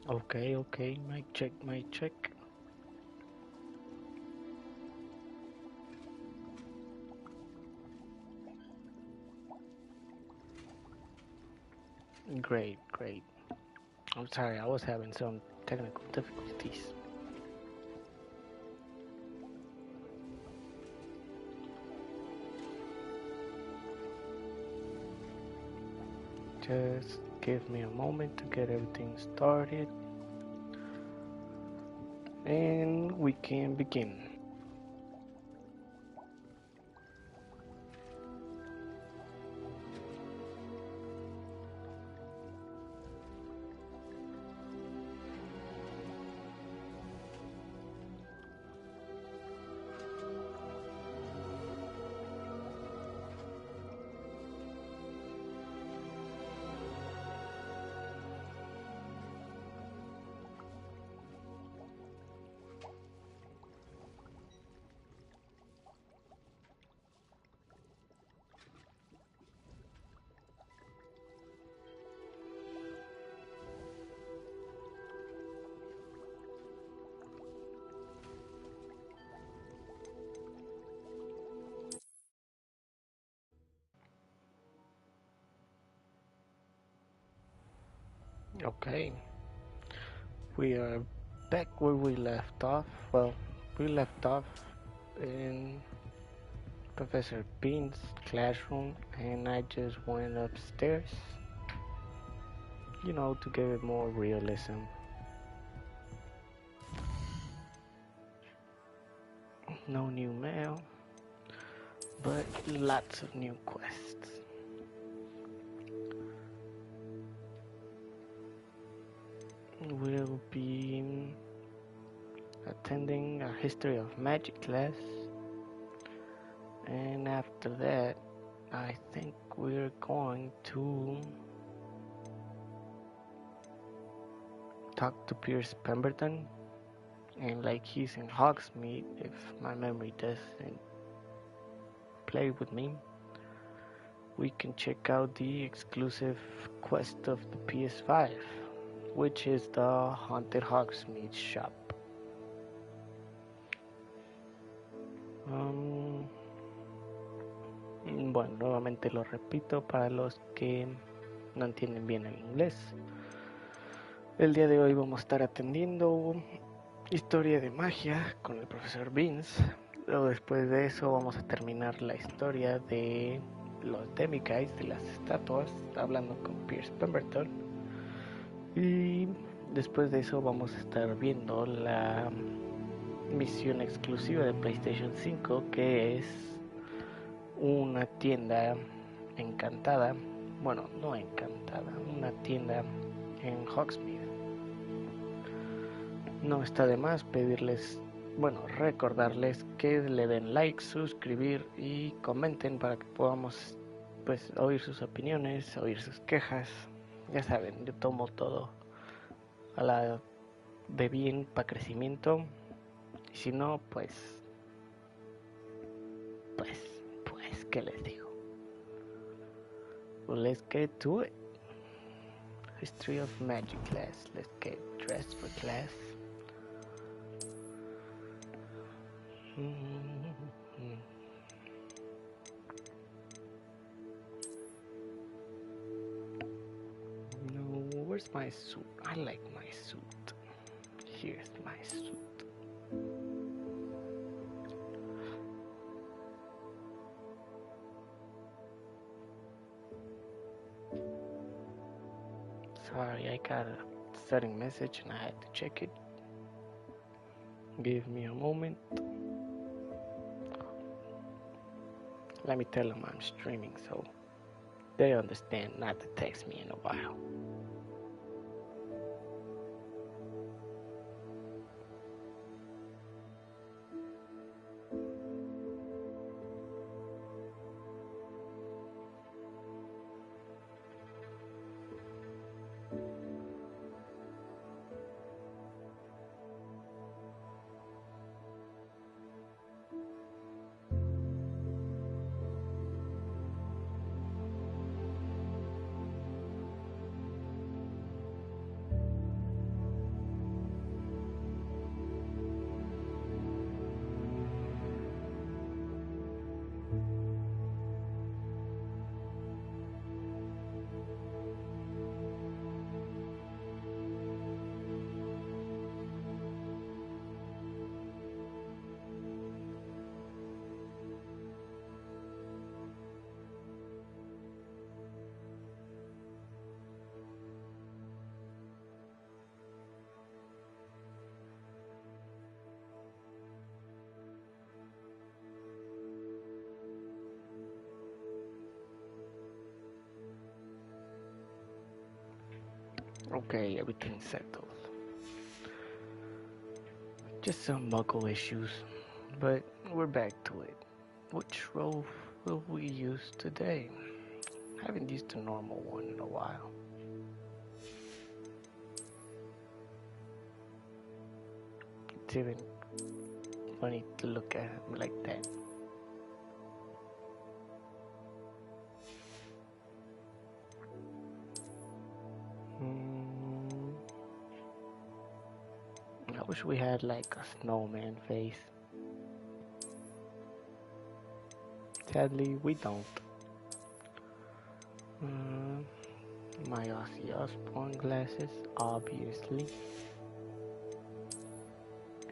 Okay, okay, mic check, mic check. Great, great. I'm sorry, I was having some technical difficulties. Just give me a moment to get everything started and we can begin. Okay, we are back where we left off. Well, we left off in Professor Bean's classroom, and I just went upstairs, to give it more realism. No new mail, but lots of new quests. We'll be attending a history of magic class, and after that, I think we're going to talk to Pierce Pemberton, and like he's in Hogsmeade, if my memory doesn't play with me, we can check out the exclusive quest of the PS5, which is the Haunted Hogsmeade shop. Um, bueno, nuevamente lo repito para los que no entienden bien el inglés. El día de hoy vamos a estar atendiendo historia de magia con el profesor Beans. Luego después de eso vamos a terminar la historia de los Demiguys, de las estatuas, hablando con Pierce Pemberton. Y después de eso vamos a estar viendo la misión exclusiva de PlayStation 5, que es una tienda encantada, bueno, no encantada, una tienda en Hogsmeade. No está de más pedirles, recordarles que le den like, suscribir y comenten para que podamos oír sus opiniones, oír sus quejas. Ya saben, yo tomo todo a la de bien para crecimiento. Y si no, ¿qué les digo? Well, let's get to it. History of Magic class. Let's get dressed for class. No, where's my suit? I like my suit. Here's my suit. Sorry, I got a sudden message and I had to check it. Give me a moment. Let me tell them I'm streaming so they understand not to text me in a while. Okay, everything's settled. Just some muggle issues, but we're back to it. Which role will we use today? I haven't used a normal one in a while. It's even funny to look at him like that. I wish we had like a snowman face. Sadly, we don't. My Ozzy Osbourne glasses, obviously.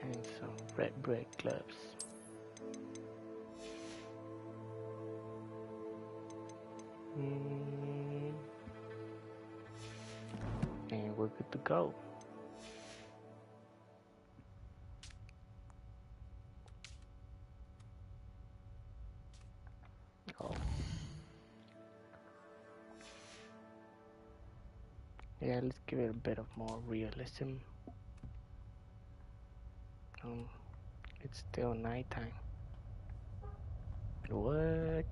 And some red bread gloves. And we're good to go. Oh. Yeah, let's give it a bit of more realism. It's still nighttime. What?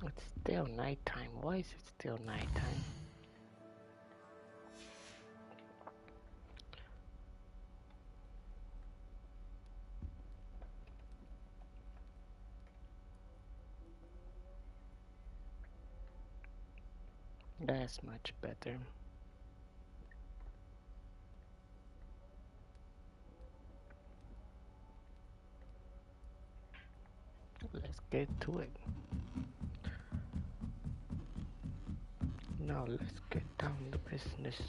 It's still nighttime. Why is it still nighttime? That's much better. Let's get to it. Now let's get down to business.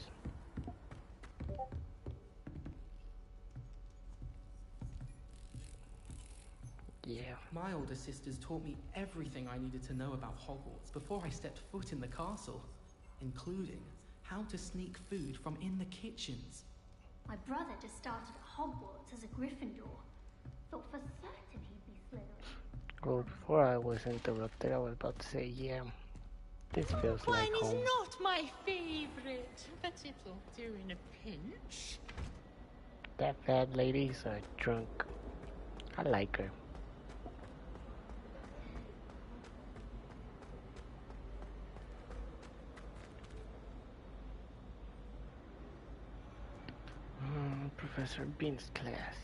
Yeah. My older sisters taught me everything I needed to know about Hogwarts before I stepped foot in the castle, including how to sneak food from in the kitchens. My brother just started at Hogwarts as a Gryffindor. Thought for certain he'd be Slytherin. Well, before I was interrupted, I was about to say, yeah, this feels like home. Wine is not my favorite, but it'll do in a pinch. That fat lady's a drunk. I like her. Professor Bean's class.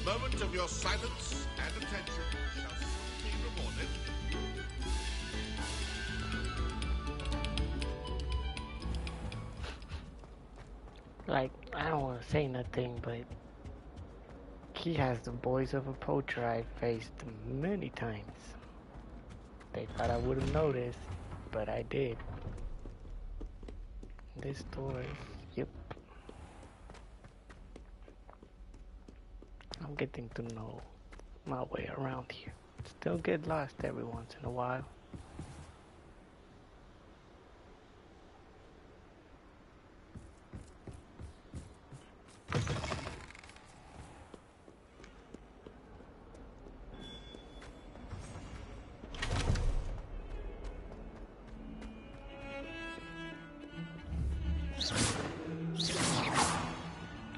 Moment of your silence and attention shall soon be rewarded. Like, I don't want to say nothing, but he has the voice of a poacher I've faced many times. They thought I wouldn't notice, but I did. This door is, yep. I'm getting to know my way around here. Still get lost every once in a while.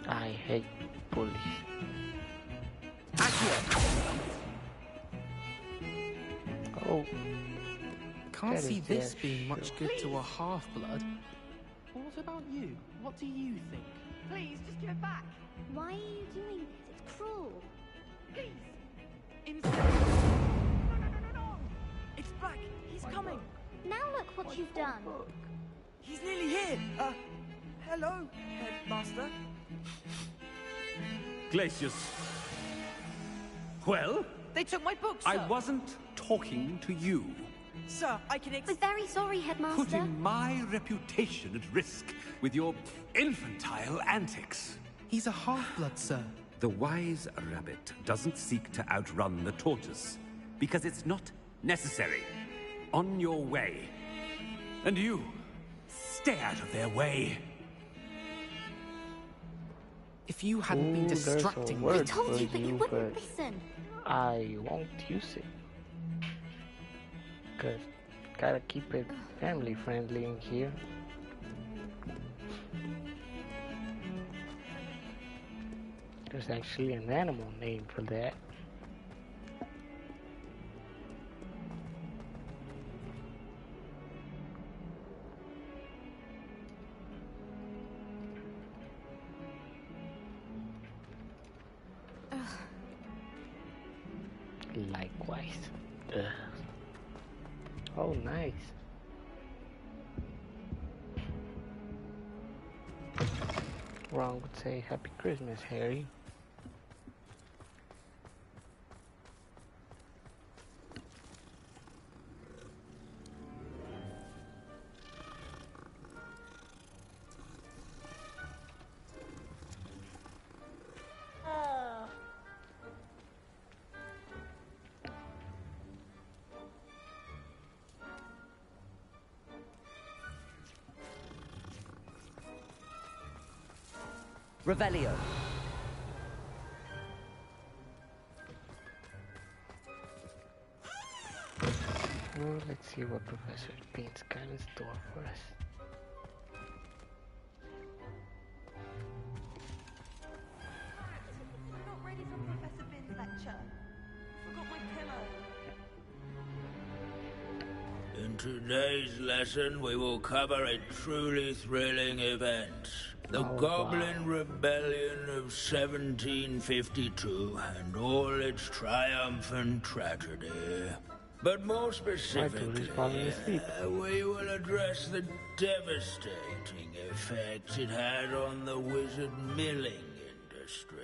I hate bullies. Oh, Can't that see is this their being much shoe. good to a half-blood. What about you? What do you think? Please, just give it back. Why are you doing this? It's cruel. Please. In No, no, no, no. It's Black. He's coming. Now look what you've done. He's nearly here. Hello, Headmaster. Glacius. Well, They took my book, sir. I wasn't talking to you. Sir, I can We're very sorry, Headmaster. Putting my reputation at risk with your infantile antics. He's a half-blood, sir. The wise rabbit doesn't seek to outrun the tortoise, because it's not necessary. On your way. And you, stay out of their way. If you hadn't been Ooh, there's a distracting me... word I told for you, but you you, wouldn't but listen. I won't use it. Cause gotta keep it family friendly in here. There's actually an animal name for that. Likewise. Ugh. Oh, nice. Ron would say Happy Christmas, Harry. Revelio. Well, let's see what Professor Bean's got in store for us. Not ready for Professor Bin's lecture. Forgot my pillow. In today's lesson, we will cover a truly thrilling event. The Oh, Goblin wow. Rebellion of 1752 and all its triumphant tragedy. But more specifically, falling asleep. we will address the devastating effects it had on the wizard milling industry.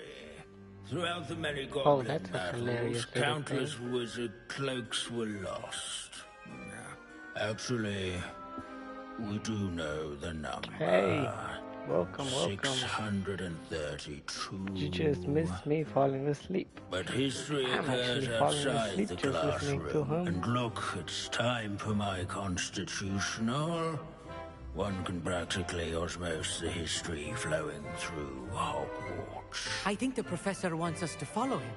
Throughout the many Goblin that's a battles, hilarious little countless thing. wizard cloaks were lost. Actually, we do know the number. Hey, welcome. 632. You just missed me falling asleep. But history I'm occurs actually falling outside asleep the just listening to classroom. him. And look, it's time for my constitutional. One can practically osmose the history flowing through Hogwarts. I think the professor wants us to follow him.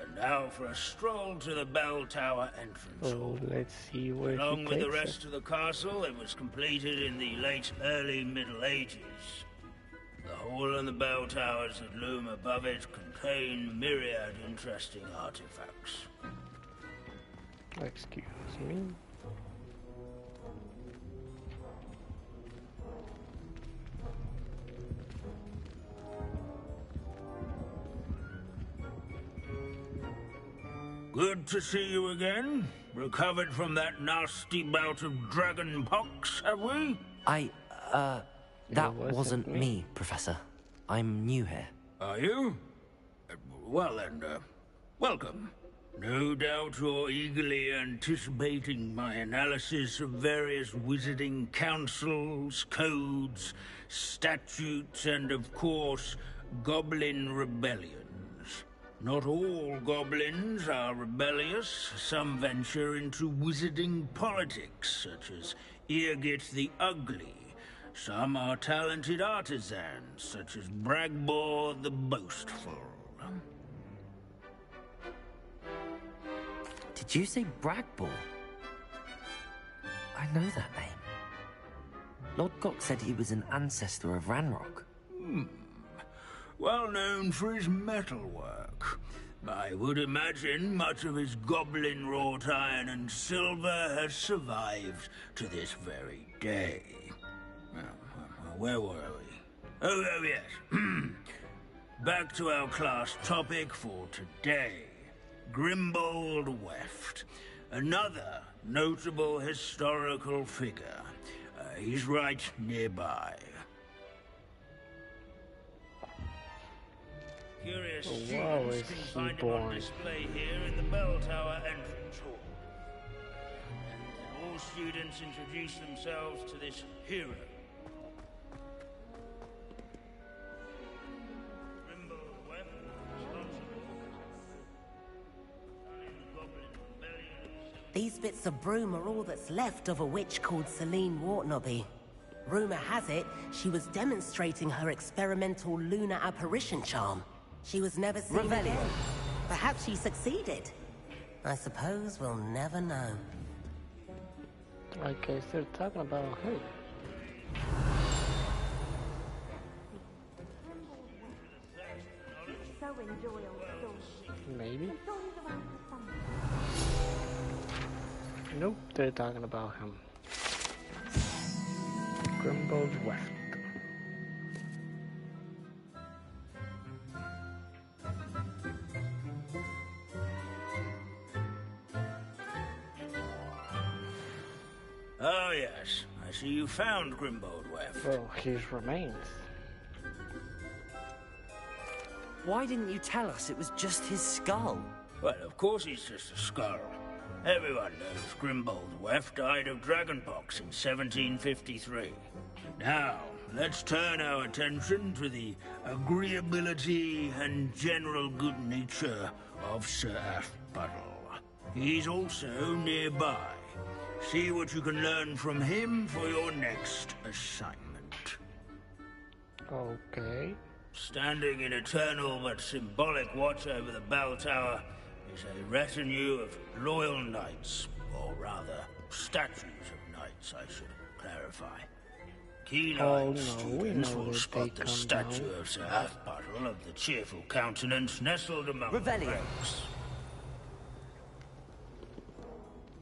And now for a stroll to the bell tower entrance So hall. let's see where Along he with the takes rest us. of the castle, it was completed in the late early Middle Ages. The hall and the bell towers that loom above it contain myriad interesting artifacts. Excuse me. Good to see you again. Recovered from that nasty bout of dragon pox, have we? That wasn't me, Professor. I'm new here. Are you? Well then, welcome. No doubt you're eagerly anticipating my analysis of various wizarding councils, codes, statutes, and of course, goblin rebellions. Not all goblins are rebellious. Some venture into wizarding politics, such as Irgit the Ugly. Some are talented artisans, such as Bragbor the Boastful. Did you say Bragbor? I know that name. Lord Gok said he was an ancestor of Ranrock. Well known for his metalwork. I would imagine much of his goblin wrought iron and silver has survived to this very day. Where were we? Oh yes. Back to our class topic for today. Grimbold Weft. Another notable historical figure. He's right nearby. Curious students can find him on display here in the Bell Tower entrance hall. And all students introduce themselves to this hero. These bits of broom are all that's left of a witch called Celine Wartnobby. Rumor has it, she was demonstrating her experimental lunar apparition charm. She was never seen again. Perhaps she succeeded. I suppose we'll never know. I guess they're talking about her. Maybe? Nope, they're talking about him. Grimbold Weft. Oh yes, I see you found Grimbold Weft. Well, his remains. Why didn't you tell us it was just his skull? Well, of course he's just a skull. Everyone knows Grimbold Weft died of dragonpox in 1753. Now, let's turn our attention to the agreeability and general good nature of Sir Athbuttle. He's also nearby. See what you can learn from him for your next assignment. Okay. Standing in eternal but symbolic watch over the bell tower is a retinue of loyal knights, or rather, statues of knights, I should clarify. Keen-eyed students will spot the statue of Sir Athbuttle of the cheerful countenance nestled among the ranks.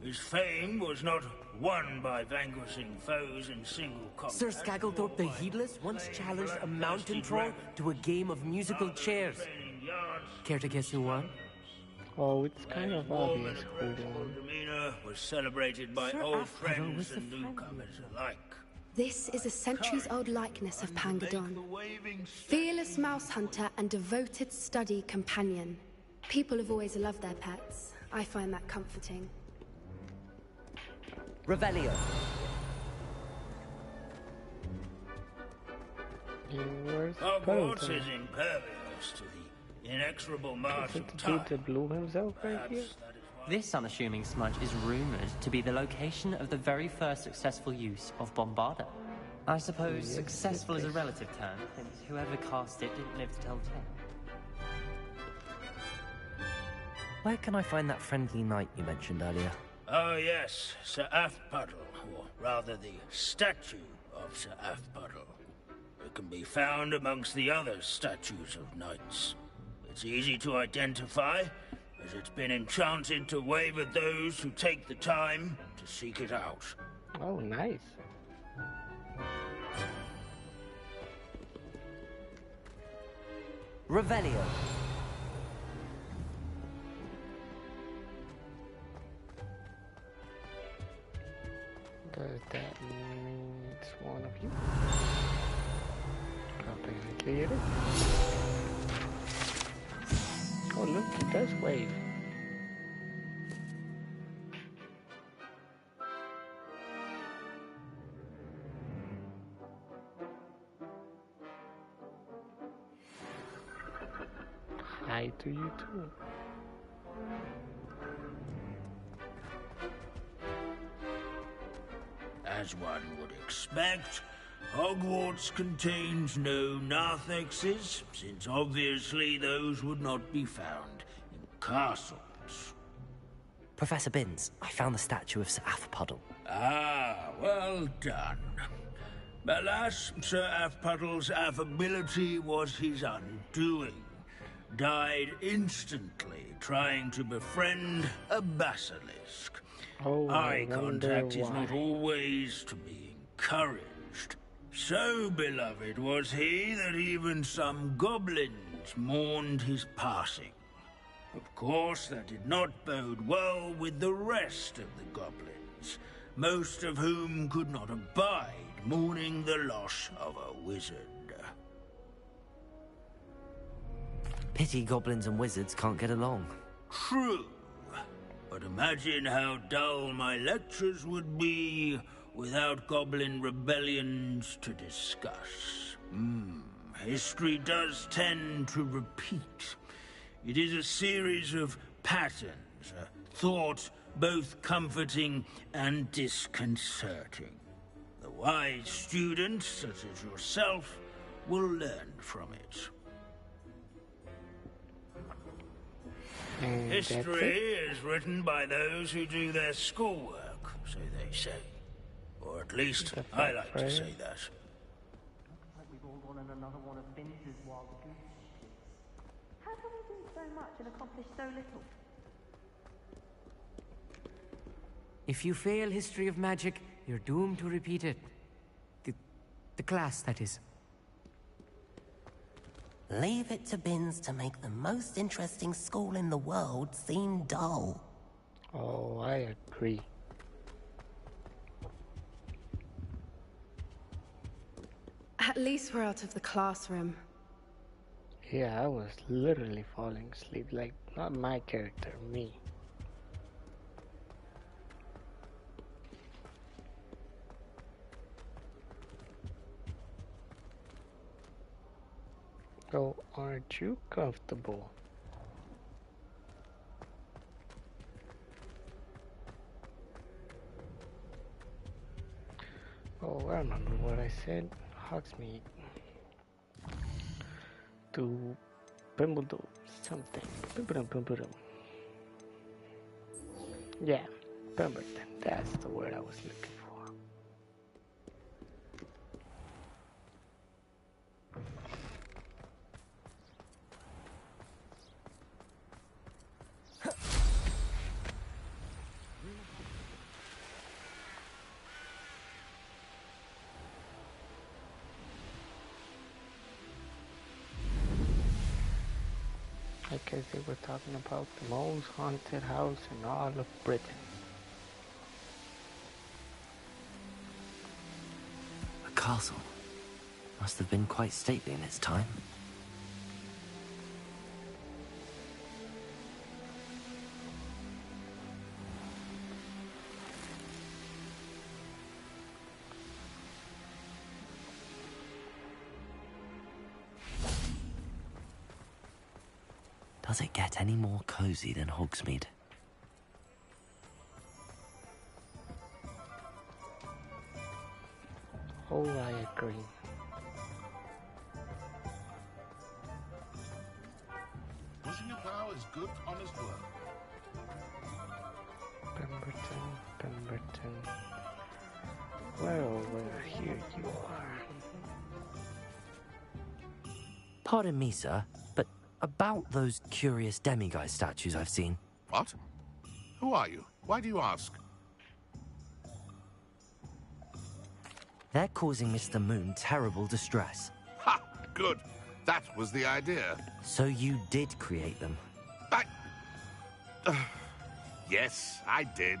His fame was not won by vanquishing foes in single combat. Sir Skagglethrop the Heedless once challenged a mountain troll to a game of musical chairs. Care to guess who won? Oh, it's kind of obvious who won. Demeanor was celebrated by old friends and newcomers alike. This is a centuries-old likeness of Pangadon. Fearless mouse hunter and devoted study companion. People have always loved their pets. I find that comforting. Revelio. Hogwarts is impervious to the inexorable march of time. Is it the dude that blew himself right here? This unassuming smudge is rumored to be the location of the very first successful use of Bombarda. I suppose successful is a relative term, since whoever cast it didn't live to tell the tale. Where can I find that friendly knight you mentioned earlier? Oh yes, Sir Athbuttle, or rather the statue of Sir Athbuttle. It can be found amongst the other statues of knights. It's easy to identify, as it's been enchanted to wave at those who take the time to seek it out. Oh, nice. Revelio. Does that mean it's one of you? Apparently it is. Oh look, it does wave. Hi to you too. As one would expect, Hogwarts contains no narthexes, since obviously those would not be found in castles. Professor Binns, I found the statue of Sir Afpuddle. Ah, well done. Alas, Sir Afpuddle's affability was his undoing. Died instantly trying to befriend a basilisk. Oh, Eye contact is not always to be encouraged. So beloved was he that even some goblins mourned his passing. Of course, that did not bode well with the rest of the goblins, most of whom could not abide mourning the loss of a wizard. Pity goblins and wizards can't get along. True. But imagine how dull my lectures would be without goblin rebellions to discuss. History does tend to repeat. It is a series of patterns, a thought both comforting and disconcerting. The wise student, such as yourself, will learn from it. History is written by those who do their schoolwork, so they say. Or at least I like to say that. We've all gone on another one of Binns's wild goose chases. How can we do so much and accomplish so little? If you fail history of magic, you're doomed to repeat it. The class, that is. Leave it to Binns to make the most interesting school in the world seem dull. Oh, I agree. At least we're out of the classroom. Yeah, I was literally falling asleep, like, not my character, me. So, aren't you comfortable? Oh, I remember what I said. Hogsmeade to Pemberton something. Pemberton. Yeah, Pemberton. That's the word I was looking for. I guess they were talking about the most haunted house in all of Britain. A castle. Must have been quite stately in its time. Does it get any more cozy than Hogsmeade? Oh, I agree. Pushing a bow is good, honest work. Pemberton. Well, here you are. Pardon me, sir, but about those curious demiguise statues I've seen. What? Who are you? Why do you ask? They're causing Mr. Moon terrible distress. Ha! Good. That was the idea. So you did create them? Yes, I did.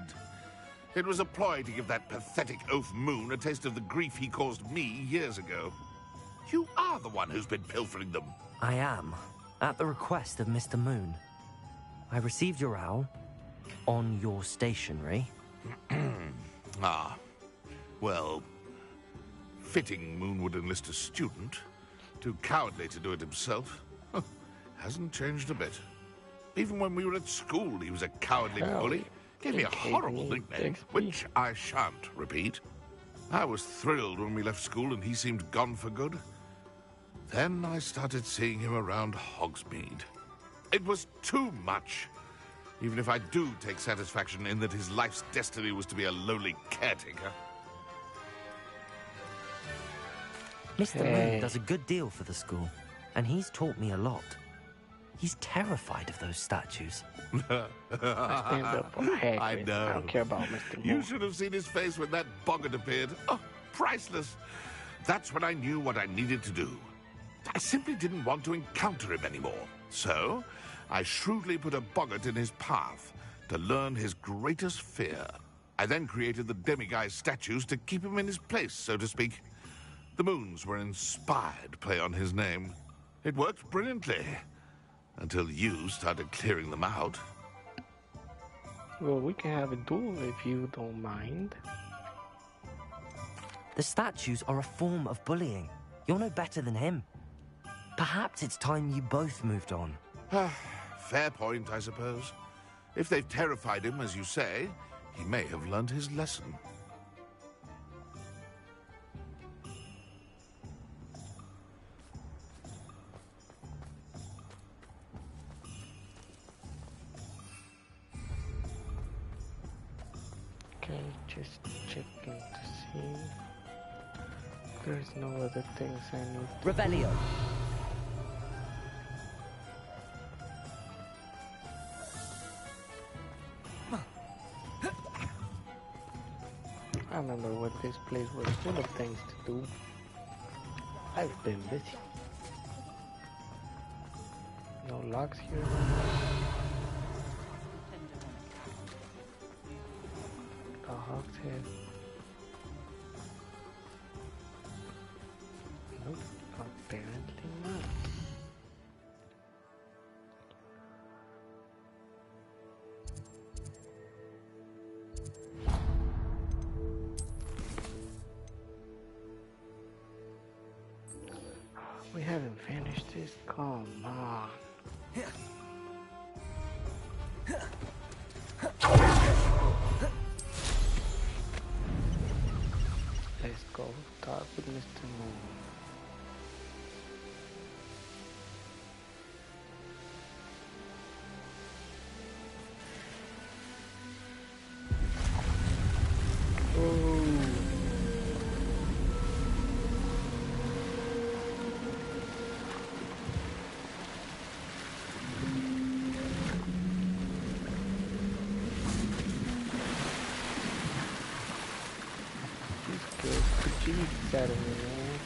It was a ploy to give that pathetic oaf Moon a taste of the grief he caused me years ago. You are the one who's been pilfering them. I am, at the request of Mr. Moon. I received your owl on your stationery. Ah, well, fitting Moon would enlist a student. Too cowardly to do it himself. Hasn't changed a bit. Even when we were at school, he was a cowardly bully. Gave me a horrible nickname, which I shan't repeat. I was thrilled when we left school and he seemed gone for good. Then I started seeing him around Hogsmeade. It was too much. Even if I do take satisfaction in that his life's destiny was to be a lowly caretaker. Mr. Moon does a good deal for the school, and he's taught me a lot. He's terrified of those statues. I know. I don't care about Mr. Moon. You should have seen his face when that boggart appeared. Oh, priceless. That's when I knew what I needed to do. I simply didn't want to encounter him anymore. So, I shrewdly put a boggart in his path to learn his greatest fear. I then created the demiguise statues to keep him in his place, so to speak. The moons were an inspired play on his name. It worked brilliantly. Until you started clearing them out. Well, we can have a duel if you don't mind. The statues are a form of bullying. You're no better than him. Perhaps it's time you both moved on. Fair point, I suppose. If they've terrified him, as you say, he may have learned his lesson. Okay, just checking to see. There's no other things I need. Revelio. I remember what this place was full of things to do. I've been busy. No locks here. A hawk's head. Nope, apparently not. We haven't finished this. Come on. Let's go talk with Mr. Moon. Jeez, out of me, man.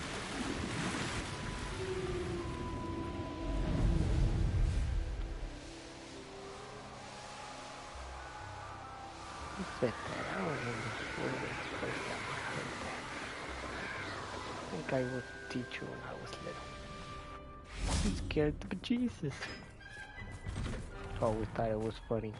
Who said that? I don't remember who was the first time I heard that. I think I was a teacher when I was little. He scared the bejesus. I always thought it was funny.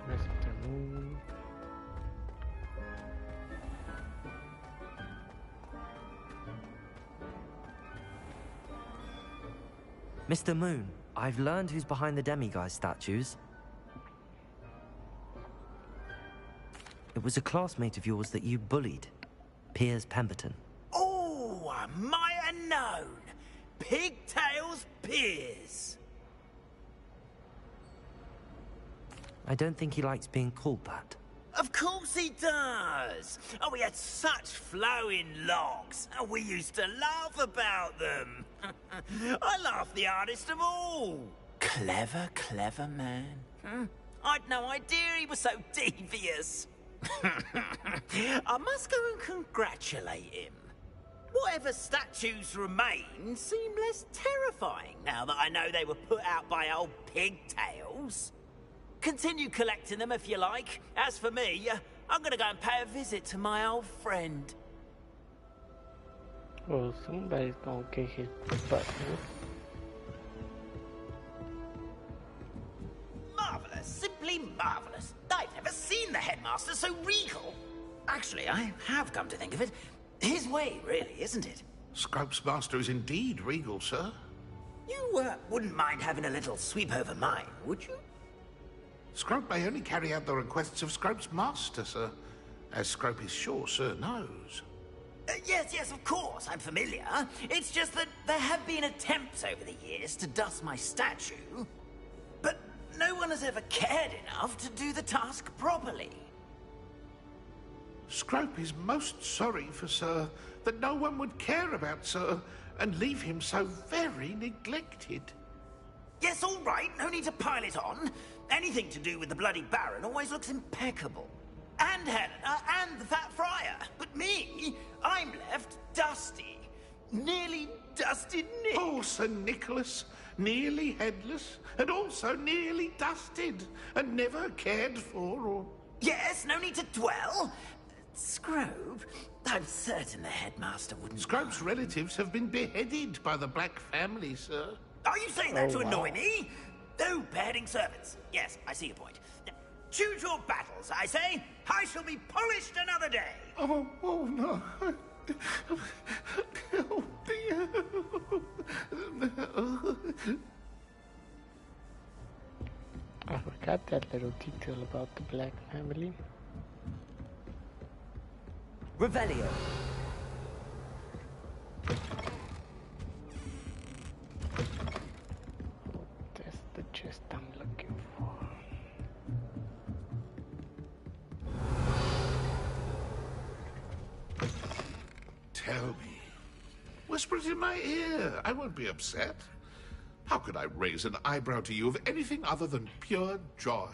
Mr. Moon. Mr. Moon, I've learned who's behind the demiguise statues. It was a classmate of yours that you bullied, Piers Pemberton. Oh, I might have known. Pigtails Piers. I don't think he likes being called that. Of course he does! Oh, we had such flowing locks, and we used to laugh about them. I laughed the hardest of all. Clever, clever man. I'd no idea he was so devious. I must go and congratulate him. Whatever statues remain seem less terrifying now that I know they were put out by old pigtails. Continue collecting them if you like. As for me, I'm gonna go and pay a visit to my old friend. Well, somebody's gonna kick his butt. Marvelous, simply marvelous. I've never seen the headmaster so regal. Actually, I have come to think of it. His way, really, isn't it? Scrope's master is indeed regal, sir. You wouldn't mind having a little sweep over mine, would you? Scrope may only carry out the requests of Scrope's master, sir. As Scrope is sure sir knows. Yes, of course, I'm familiar. It's just that there have been attempts over the years to dust my statue, but no one has ever cared enough to do the task properly. Scrope is most sorry for sir that no one would care about sir and leave him so very neglected. Yes, all right, no need to pile it on. Anything to do with the bloody Baron always looks impeccable. And Helena, and the Fat Friar. But me, I'm left dusty. Nearly dusted Nick. Poor Sir Nicholas, nearly headless, and also nearly dusted, and never cared for or... Yes, no need to dwell. Scrope, I'm certain the headmaster wouldn't... Scrope's relatives have been beheaded by the Black family, sir. Are you saying that to annoy me? No, beheading servants. Yes, I see your point. Choose your battles, I say. I shall be polished another day. Oh no. Oh, dear. I forgot that little detail about the Black family. Revelio. That's the chest I'm looking for. Tell me. Whisper it in my ear. I won't be upset. How could I raise an eyebrow to you of anything other than pure joy?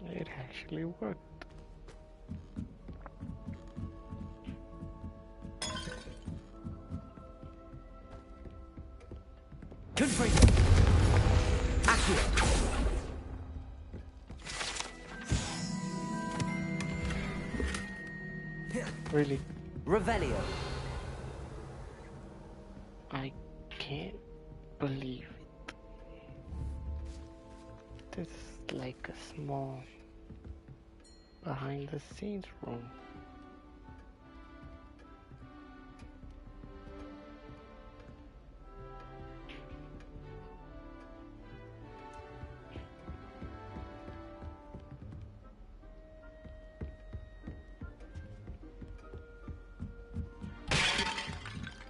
It actually worked. Confringo. Accio. Really? Revelio. I can't believe it. This is like a small behind the scenes room.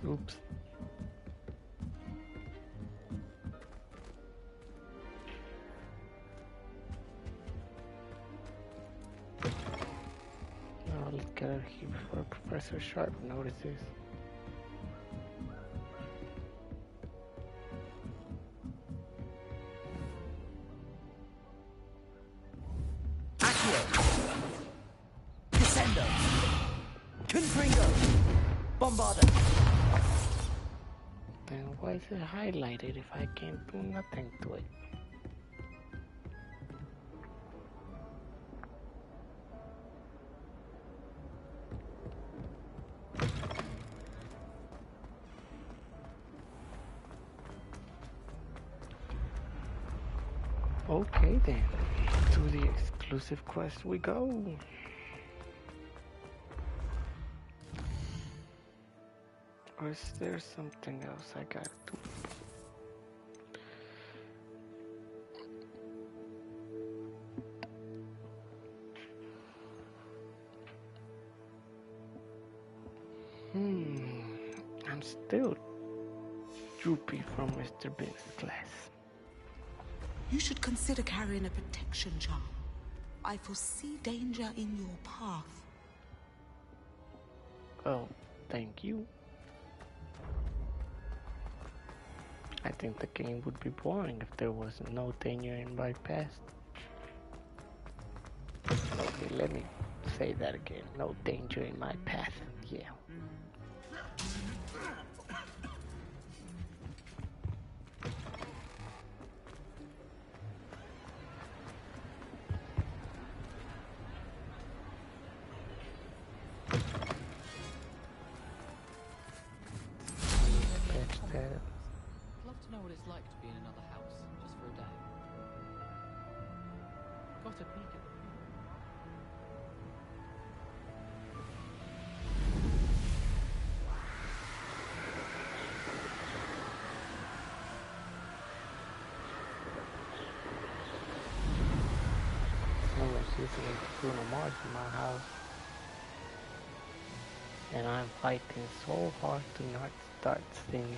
Oops. Now let's get out of here before Professor Sharp notices. Accio. Descendo. Confringo. Bombarda. Then why is it highlighted if I can't do nothing to it? Okay then, to the exclusive quest we go. Or is there something else I gotta do? I'm still droopy from Mr. Bean's class. You should consider carrying a protection charm. I foresee danger in your path. Oh, thank you. I think the game would be boring if there was no danger in my past. Okay, let me say that again. No danger in my path. Yeah. I'd love to know what it's like to be in another house, just for a day. Got a peek at the Someone's listening to Bruno Mars in my house. And I'm fighting so hard to not start singing.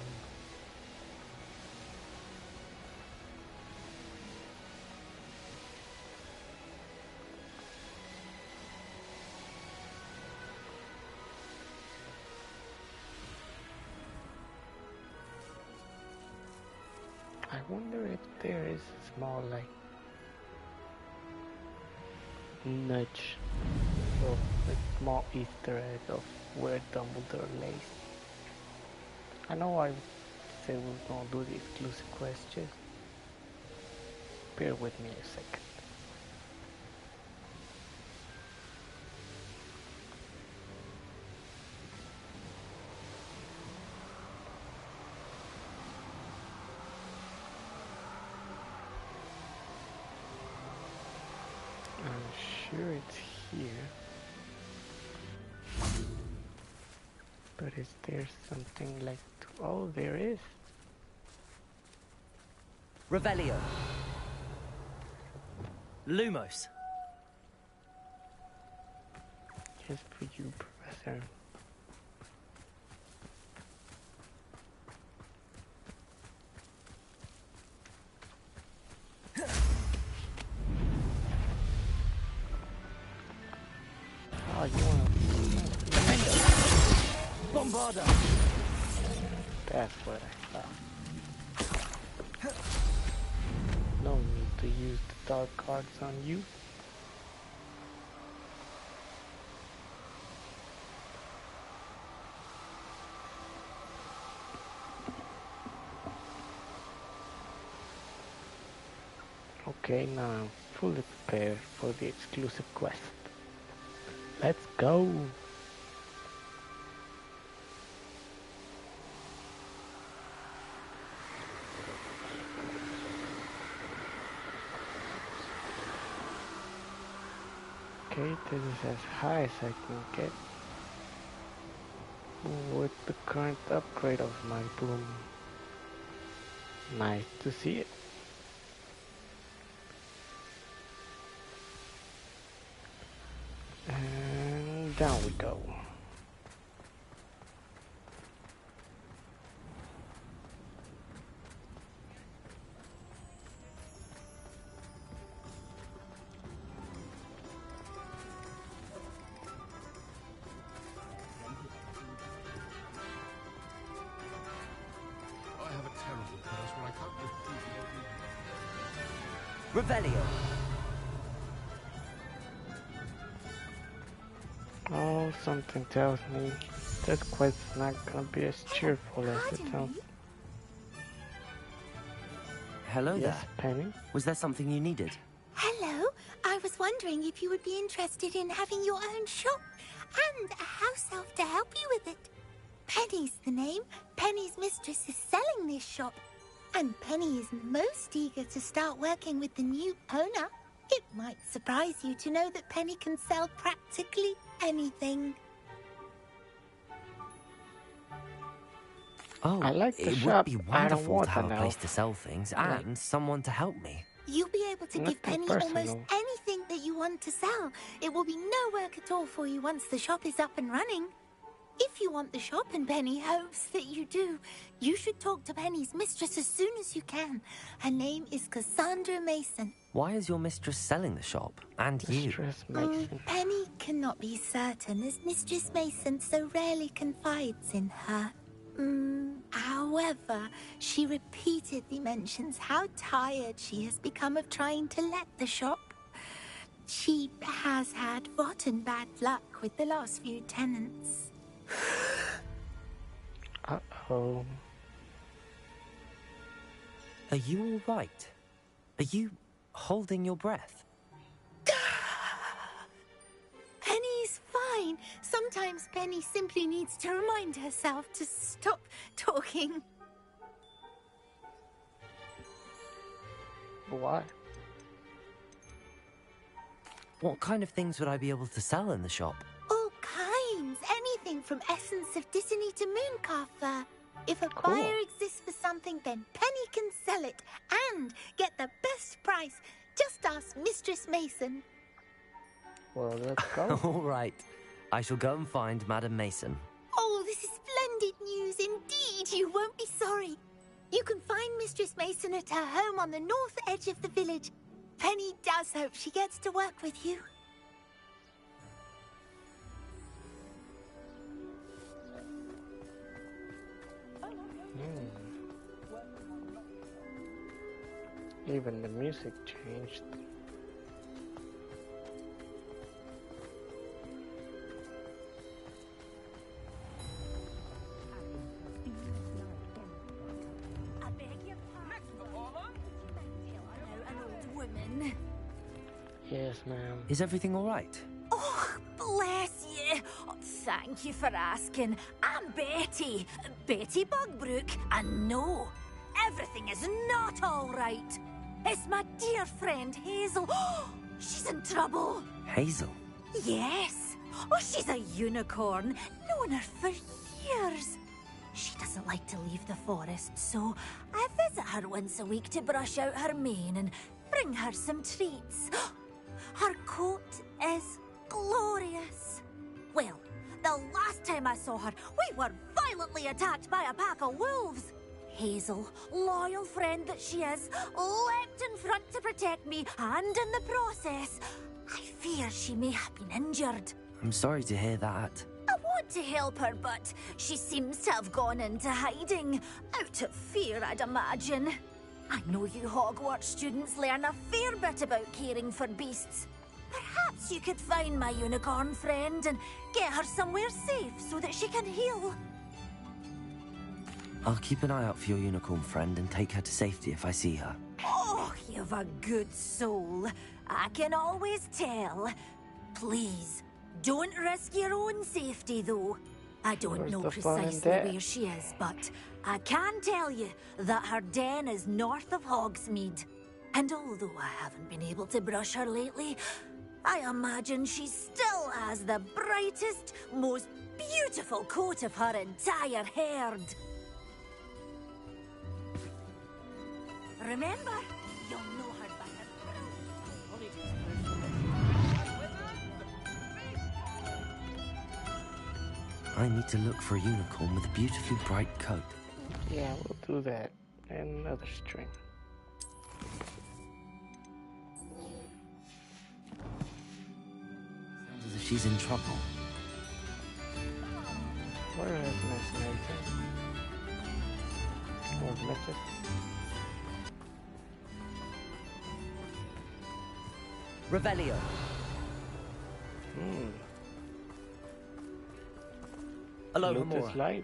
I wonder if there is a small, like, nudge or a small Easter egg of where Dumbledore lays. I know I said we're gonna do the exclusive questions. Bear with me a second. I'm sure it's here. But is there something like... Oh, there is. Revelio. Lumos. Just for you, Professor. Oh, you wanna... Bombarda! That's what I thought. No need to use the dark cards on you. Okay, now I'm fully prepared for the exclusive quest. Let's go! Okay, this is as high as I can get with the current upgrade of my broom. Nice to see it. And down we go. Revelio. Oh, something tells me this quest is not gonna be as cheerful as it sounds. Hello Yes, there. Penny. Was there something you needed? Hello. I was wondering if you would be interested in having your own shop and a house elf to help you with it. Penny's the name. Penny's mistress is selling this shop. And Penny is most eager to start working with the new owner. It might surprise you to know that Penny can sell practically anything. Oh, I like the it shop. would be I don't wonderful want to have an a place elf. to sell things and someone to help me. You'll be able to give Nothing Penny personal. almost anything that you want to sell. It will be no work at all for you once the shop is up and running. If you want the shop and Penny hopes that you do, you should talk to Penny's mistress as soon as you can. Her name is Cassandra Mason. Why is your mistress selling the shop? And you? Mistress Mason. Penny cannot be certain, as Mistress Mason so rarely confides in her. However, she repeatedly mentions how tired she has become of trying to let the shop. She has had rotten bad luck with the last few tenants. Uh-oh. Are you all right? Are you holding your breath? Penny's fine. Sometimes Penny simply needs to remind herself to stop talking. Why? What kind of things would I be able to sell in the shop? All kinds. Anything from essence of Disney to Mooncalfer. If a Cool. buyer exists for something, then Penny can sell it and get the best price. Just ask Mistress Mason. Well, let's go. All right. I shall go and find Madam Mason. Oh, this is splendid news indeed. You won't be sorry. You can find Mistress Mason at her home on the north edge of the village. Penny does hope she gets to work with you. Even the music changed. I beg your pardon. An old woman. Yes, ma'am. Is everything all right? Oh, bless you. Oh, thank you for asking. I'm Betty. Betty Bugbrook. And no, everything is not all right. It's my dear friend Hazel. She's in trouble. Hazel? Yes. Oh, she's a unicorn. Known her for years. She doesn't like to leave the forest, so I visit her once a week to brush out her mane and bring her some treats. Her coat is glorious. Well, the last time I saw her, we were violently attacked by a pack of wolves. Hazel, loyal friend that she is, leapt in front to protect me, and in the process, I fear she may have been injured. I'm sorry to hear that. I want to help her, but she seems to have gone into hiding. Out of fear, I'd imagine. I know you Hogwarts students learn a fair bit about caring for beasts. Perhaps you could find my unicorn friend and get her somewhere safe so that she can heal. I'll keep an eye out for your unicorn friend and take her to safety if I see her. Oh, you've a good soul. I can always tell. Please, don't risk your own safety, though. I don't Where's know the fun in precisely that? where she is, but I can tell you that her den is north of Hogsmeade. And although I haven't been able to brush her lately, I imagine she still has the brightest, most beautiful coat of her entire herd. Remember, you'll know her by her I need to look for a unicorn with a beautifully bright coat. Yeah, we'll do that. And another string. Sounds as if she's in trouble. Where is Miss Mason? Where's Mrs.? Revelio. Hello, Loot Hamora. is life.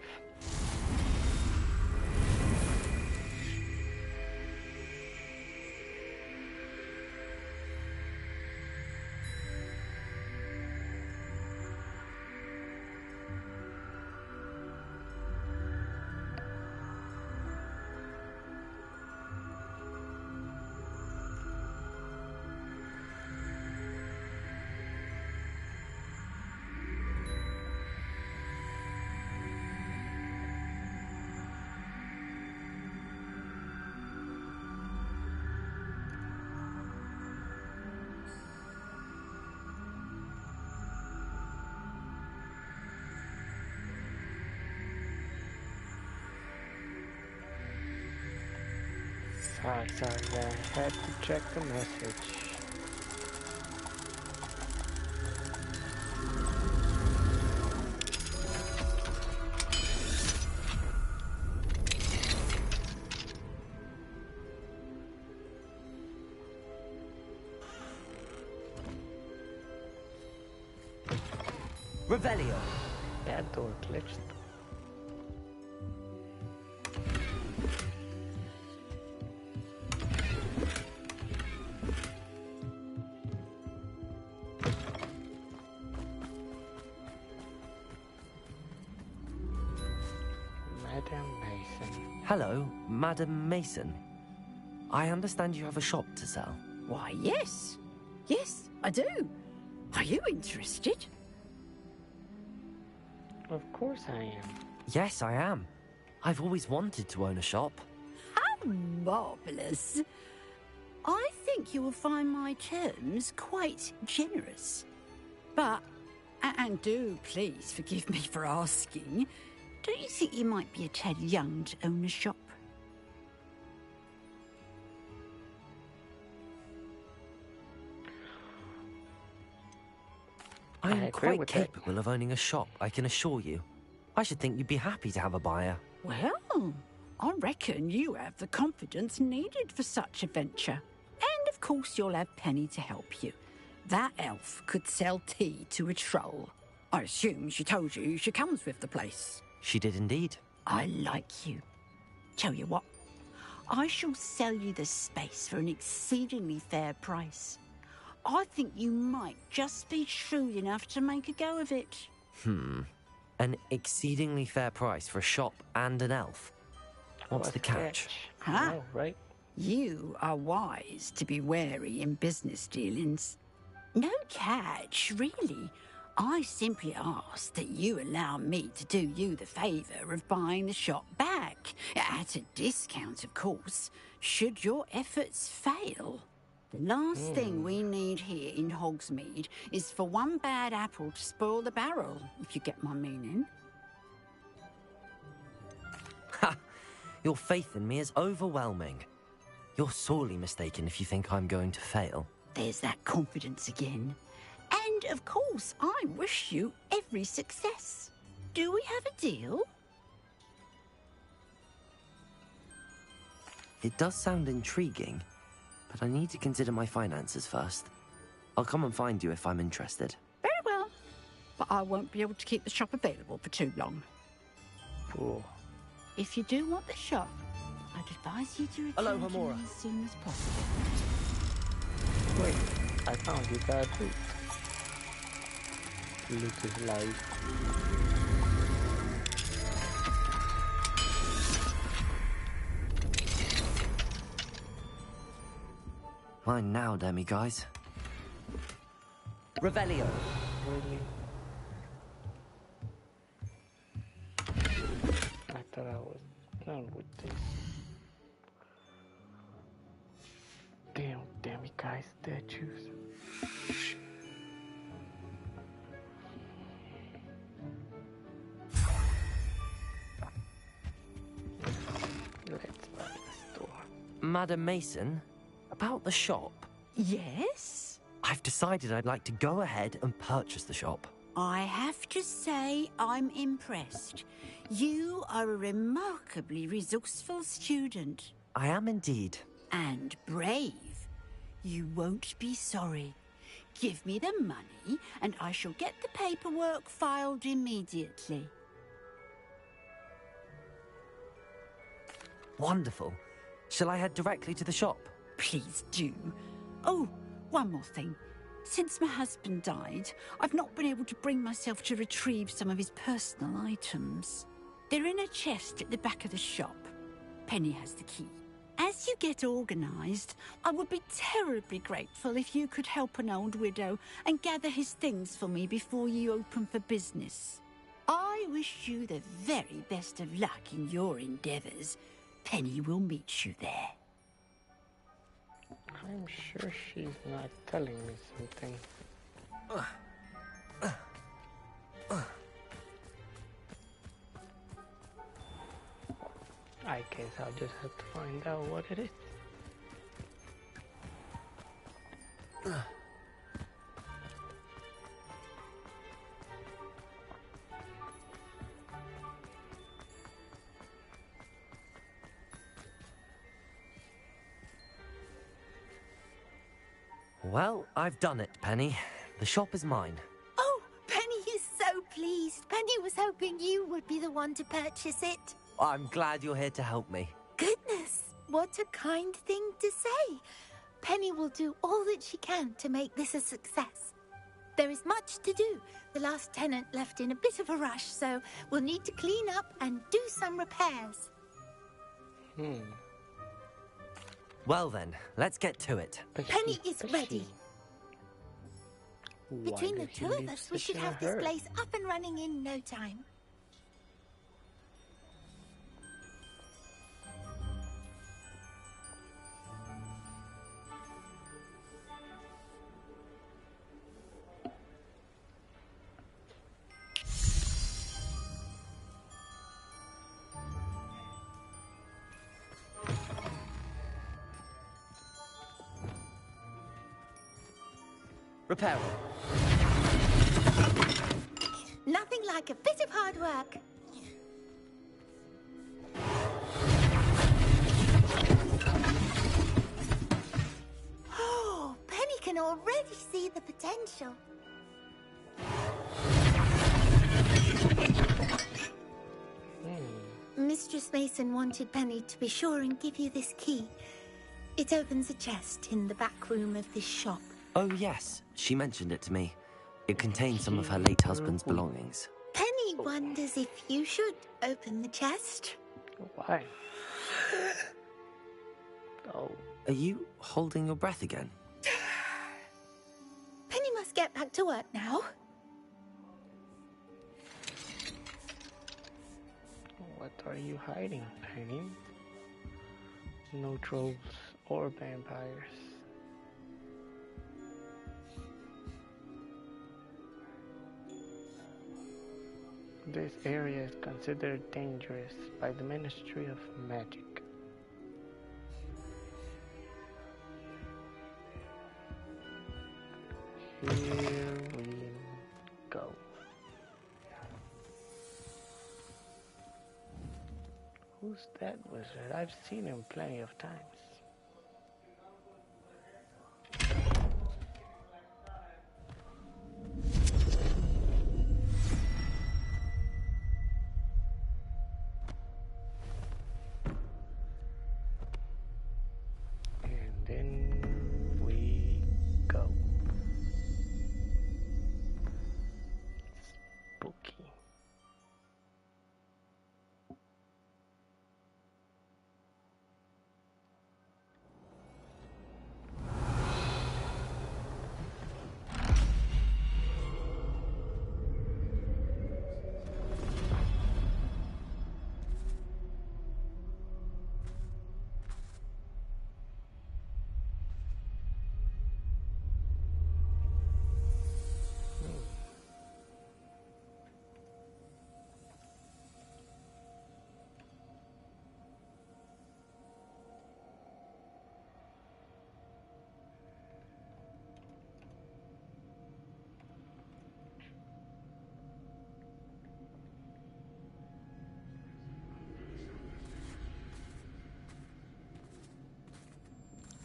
Ah, sorry, I had to check the message. Revelio. That door glitched. Madam Mason. Hello, Madam Mason. I understand you have a shop to sell. Why, yes. Yes, I do. Are you interested? Of course I am. Yes, I am. I've always wanted to own a shop. How marvellous. I think you will find my terms quite generous. But, and do please forgive me for asking, don't you think you might be a tad young to own a shop? I am quite capable of owning a shop, I can assure you. I should think you'd be happy to have a buyer. Well, I reckon you have the confidence needed for such a venture. And of course you'll have Penny to help you. That elf could sell tea to a troll. I assume she told you she comes with the place. She did indeed. I like you. Tell you what, I shall sell you the space for an exceedingly fair price. I think you might just be shrewd enough to make a go of it. An exceedingly fair price for a shop and an elf. What's the catch? Huh? Oh, right. You are wise to be wary in business dealings. No catch, really. I simply ask that you allow me to do you the favour of buying the shop back. At a discount, of course, should your efforts fail. The last thing we need here in Hogsmeade is for one bad apple to spoil the barrel, if you get my meaning. Ha! Your faith in me is overwhelming. You're sorely mistaken if you think I'm going to fail. There's that confidence again. And, of course, I wish you every success. Do we have a deal? It does sound intriguing, but I need to consider my finances first. I'll come and find you if I'm interested. Very well. But I won't be able to keep the shop available for too long. Cool. If you do want the shop, I'd advise you to return to me as soon as possible. Wait, I found you that loot. Loot is life. Mine now, demi-guys. Revelio. Really? I thought I was done with this. Damn, demi-guys, statues. Let's buy the store. Madam Mason, about the shop. Yes? I've decided I'd like to go ahead and purchase the shop. I have to say I'm impressed. You are a remarkably resourceful student. I am indeed. And brave. You won't be sorry. Give me the money, and I shall get the paperwork filed immediately. Wonderful. Shall I head directly to the shop? Please do. Oh, one more thing. Since my husband died, I've not been able to bring myself to retrieve some of his personal items. They're in a chest at the back of the shop. Penny has the key. As you get organised, I would be terribly grateful if you could help an old widow and gather his things for me before you open for business. I wish you the very best of luck in your endeavours. Penny will meet you there. I'm sure she's not telling me something. I guess I'll just have to find out what it is. Well, I've done it, Penny. The shop is mine. Oh, Penny is so pleased. Penny was hoping you would be the one to purchase it. I'm glad you're here to help me. Goodness, what a kind thing to say. Penny will do all that she can to make this a success. There is much to do. The last tenant left in a bit of a rush, so we'll need to clean up and do some repairs. Well then, let's get to it. Penny is ready. Between the two of us, we should have this place up and running in no time. Repair. Nothing like a bit of hard work. Oh, Penny can already see the potential. Mistress Mason wanted Penny to be sure and give you this key. It opens a chest in the back room of this shop. Oh, yes. She mentioned it to me. It contains some of her late husband's belongings. Penny wonders if you should open the chest. Why? Oh. Are you holding your breath again? Penny must get back to work now. What are you hiding, Penny? No trolls or vampires. This area is considered dangerous by the Ministry of Magic. Here we go. Who's that wizard? I've seen him plenty of times.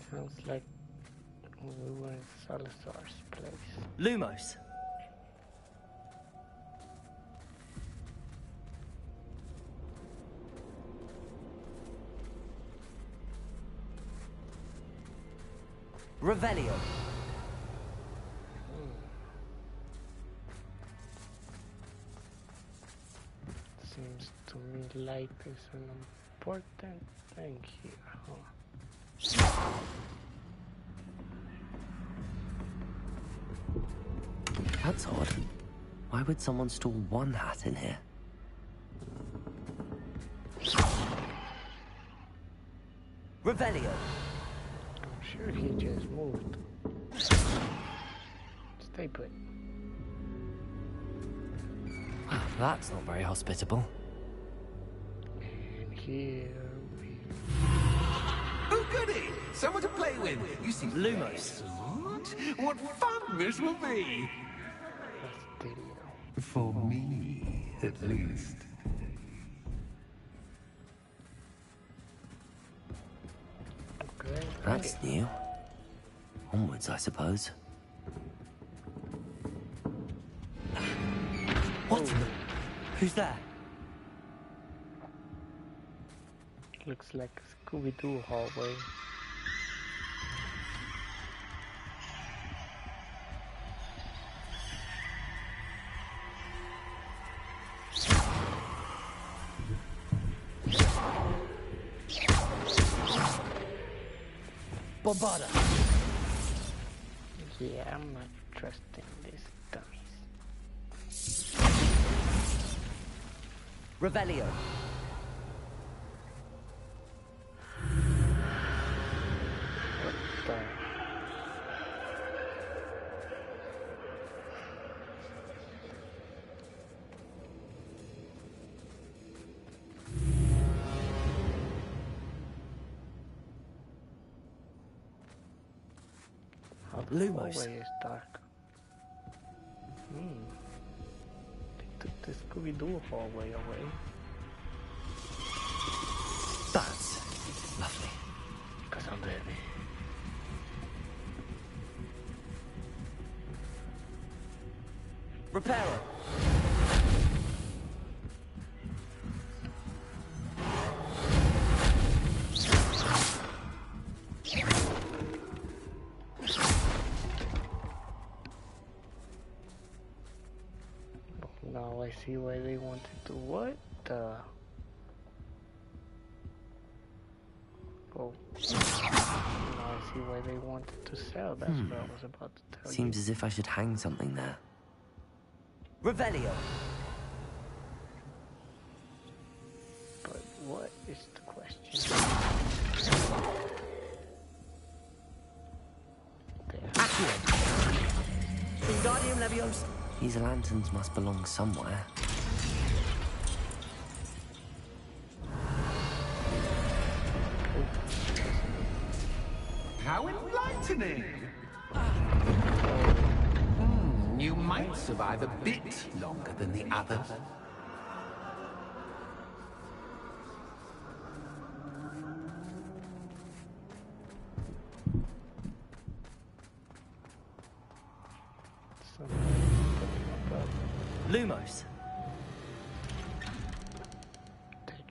Sounds like we were in Salazar's place. Lumos. Revelio. Seems to me light is an important thing here, huh? That's odd. Why would someone store one hat in here? Revelio. I'm sure he just moved. Stay put. That's not very hospitable. And here we... Oh, goody! Someone to play with. You seem Lumos. What fun this will be! For me, at least. Okay. That's new. Onwards, I suppose. What? Who's there? Looks like a Scooby-Doo hallway. Bombarda! Yeah, I'm not trusting these dummies. Revelio. Lumos. Hallway is dark. They took the Scooby-Doo hallway away. That's lovely. Because I'm ready. Reparo. Now I see why they wanted to what? Oh. Now I see why they wanted to sell. That's what I was about to tell you. Seems as if I should hang something there. Revelio. But what is the question? Wingardium Leviosa. These lanterns must belong somewhere. How enlightening! You might survive a bit longer than the others. Lumos.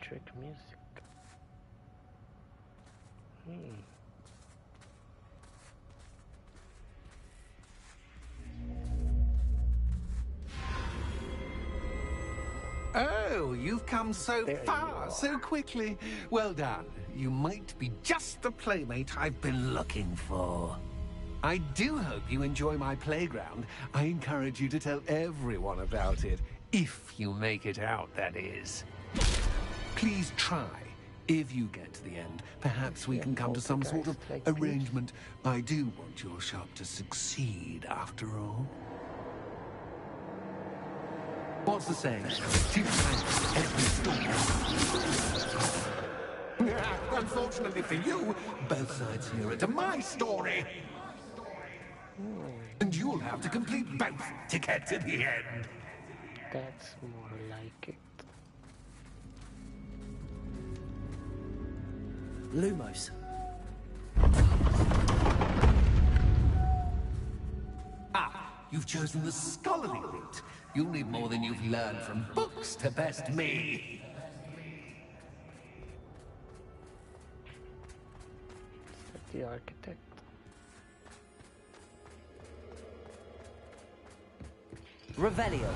Trick music. Oh, you've come so far so quickly. Well done. You might be just the playmate I've been looking for. I do hope you enjoy my playground. I encourage you to tell everyone about it. If you make it out, that is. Please try. If you get to the end, perhaps we can come to some sort of arrangement. I do want your shop to succeed, after all. What's the saying? Unfortunately for you, both sides hear it to my story. And you'll have to complete both to get to the end. That's more like it. Lumos. Ah, you've chosen the scholarly route. You'll need more than you've learned from books to best me. The architect. Revelio.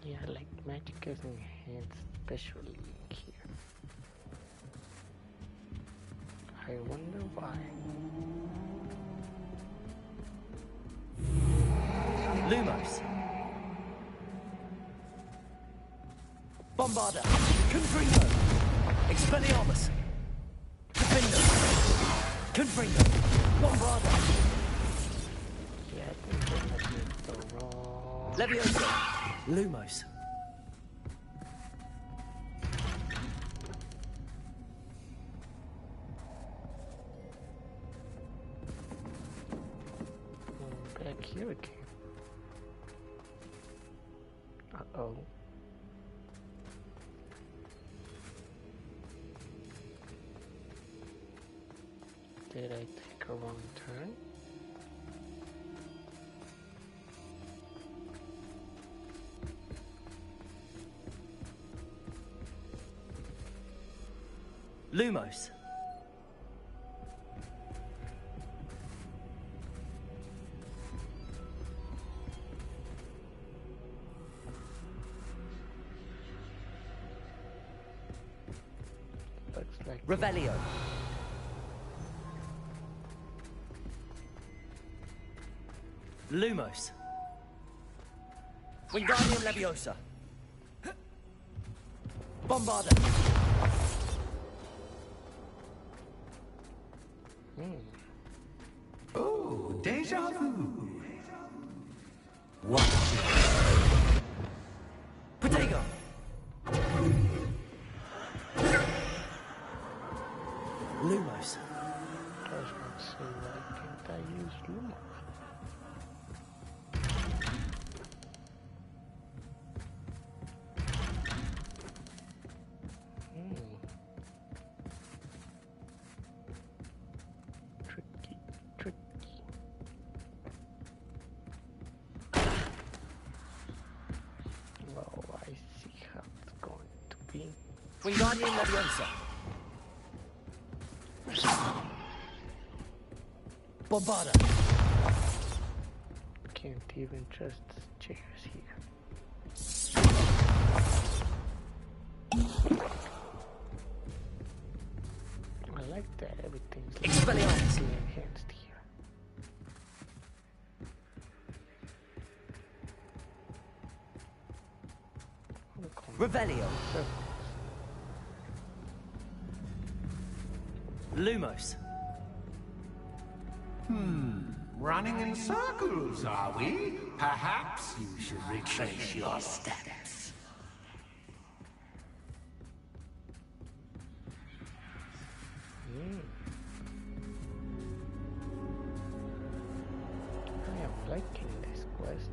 Yeah, like magic is enhanced specially here. I wonder why. Lumos. Bombarda. Confringo. Expelliarmus. Defendo. Confringo. Bombarda. Yeah, I think that is the wrong. Leviosa. Lumos. Back here again. Uh-oh. Did I her one turn. Lumos. Looks like Revelio. Lumos. Wingardium Leviosa. Bombarda. Oh, deja vu. What? Protego. Lumos. Does not seem like I used Lumos. Wingardium Leviosa. Bombarda. Can't even trust the chairs here. I like that everything's Expelliarmus. enhanced here. Revelio. Lumos. Running in circles, are we? Perhaps you should retrace your steps. I am liking this quest.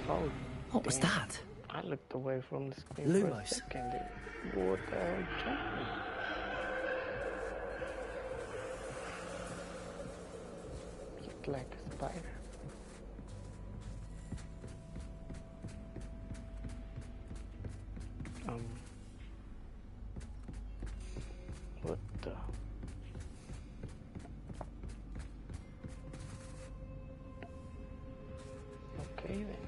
Oh, what was that? I looked away from the screen Lumos. for a second. What the hell jumped me? Just like a spider. What the? Okay then.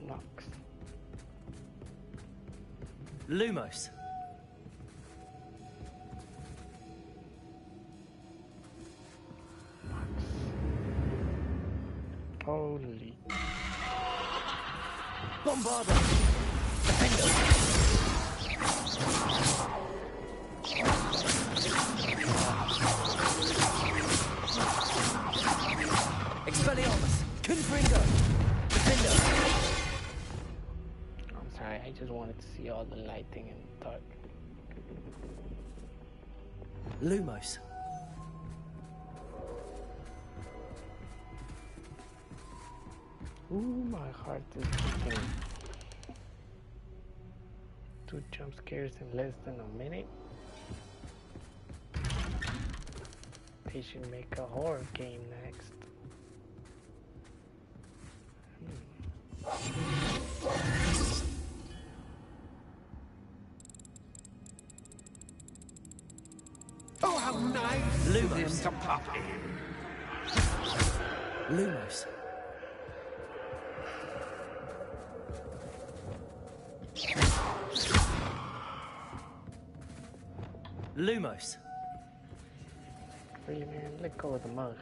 Nox. Lumos. Holy. Bombarda. Expelliarmus. Confringo. Defender. I'm sorry, I just wanted to see all the lighting in the dark. Lumos. Ooh, my heart is beating. 2 jump scares in less than a minute. They should make a horror game next. Oh, how nice of him to pop in. Lumos. Lumos. Really, man, let go of the mug.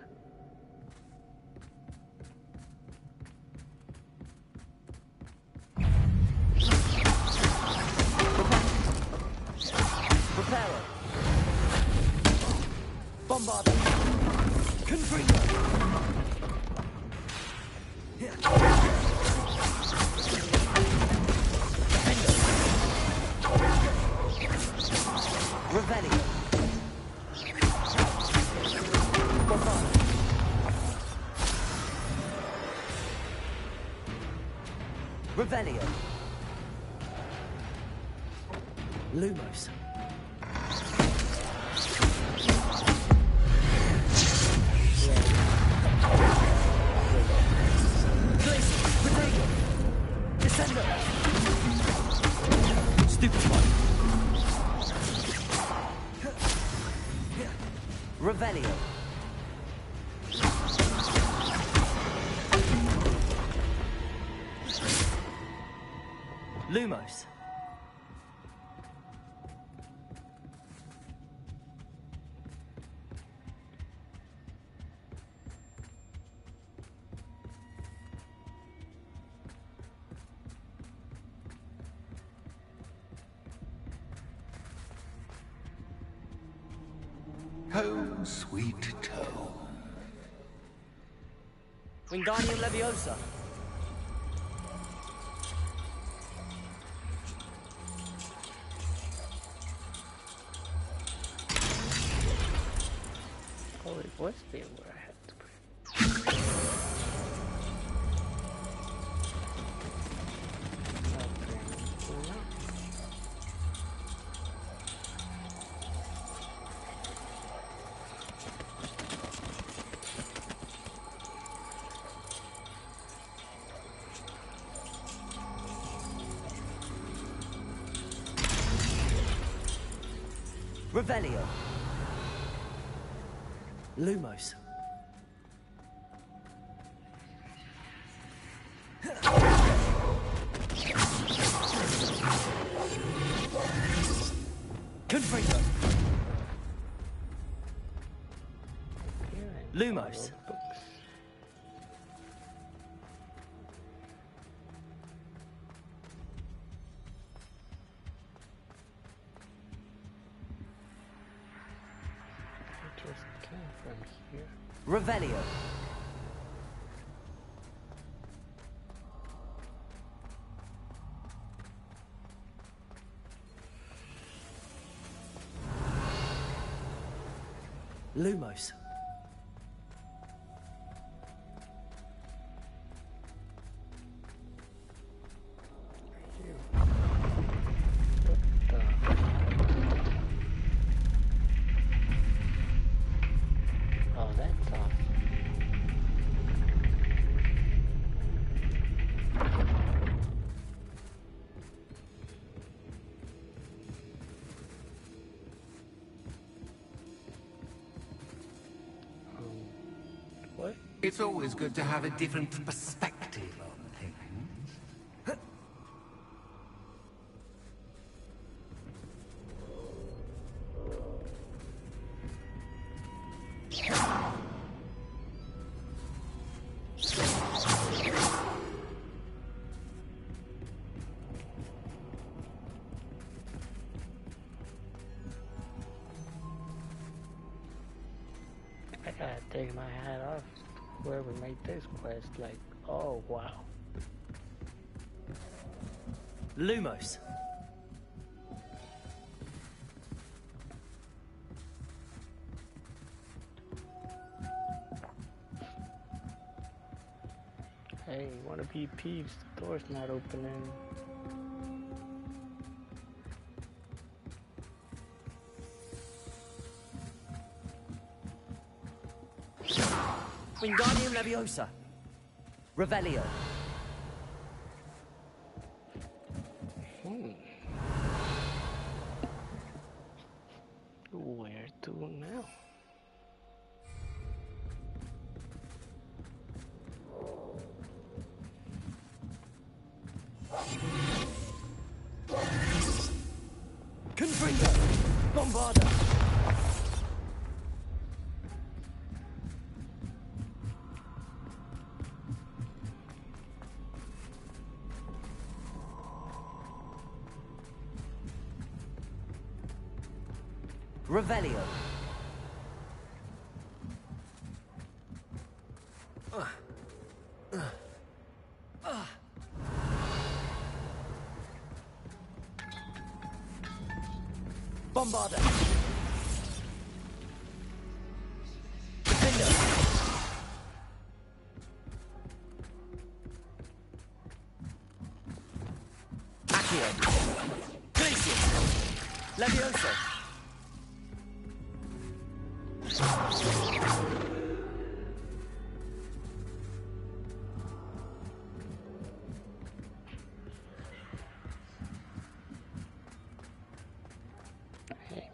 Bombarda! Confringo! Revelio! Bombarda! Revelio! Lumos! Revelio. Lumos. Home, sweet home. Wingardium Leviosa. Oh, it was there where I had to put it. Revelio. Lumos. Confringo. Lumos. From here. Revelio. Lumos. Oh, that's awesome. What? It's always good to have a different perspective on things. I gotta take my hat off whoever made this quest, like, oh wow. Lumos. Hey, wanna be peeves? The door's not opening. Wingardium Leviosa. Revelio. Where to now? Confringo. Bombarda. Revelio. Bombarder. Accio. Glacius. Levioso.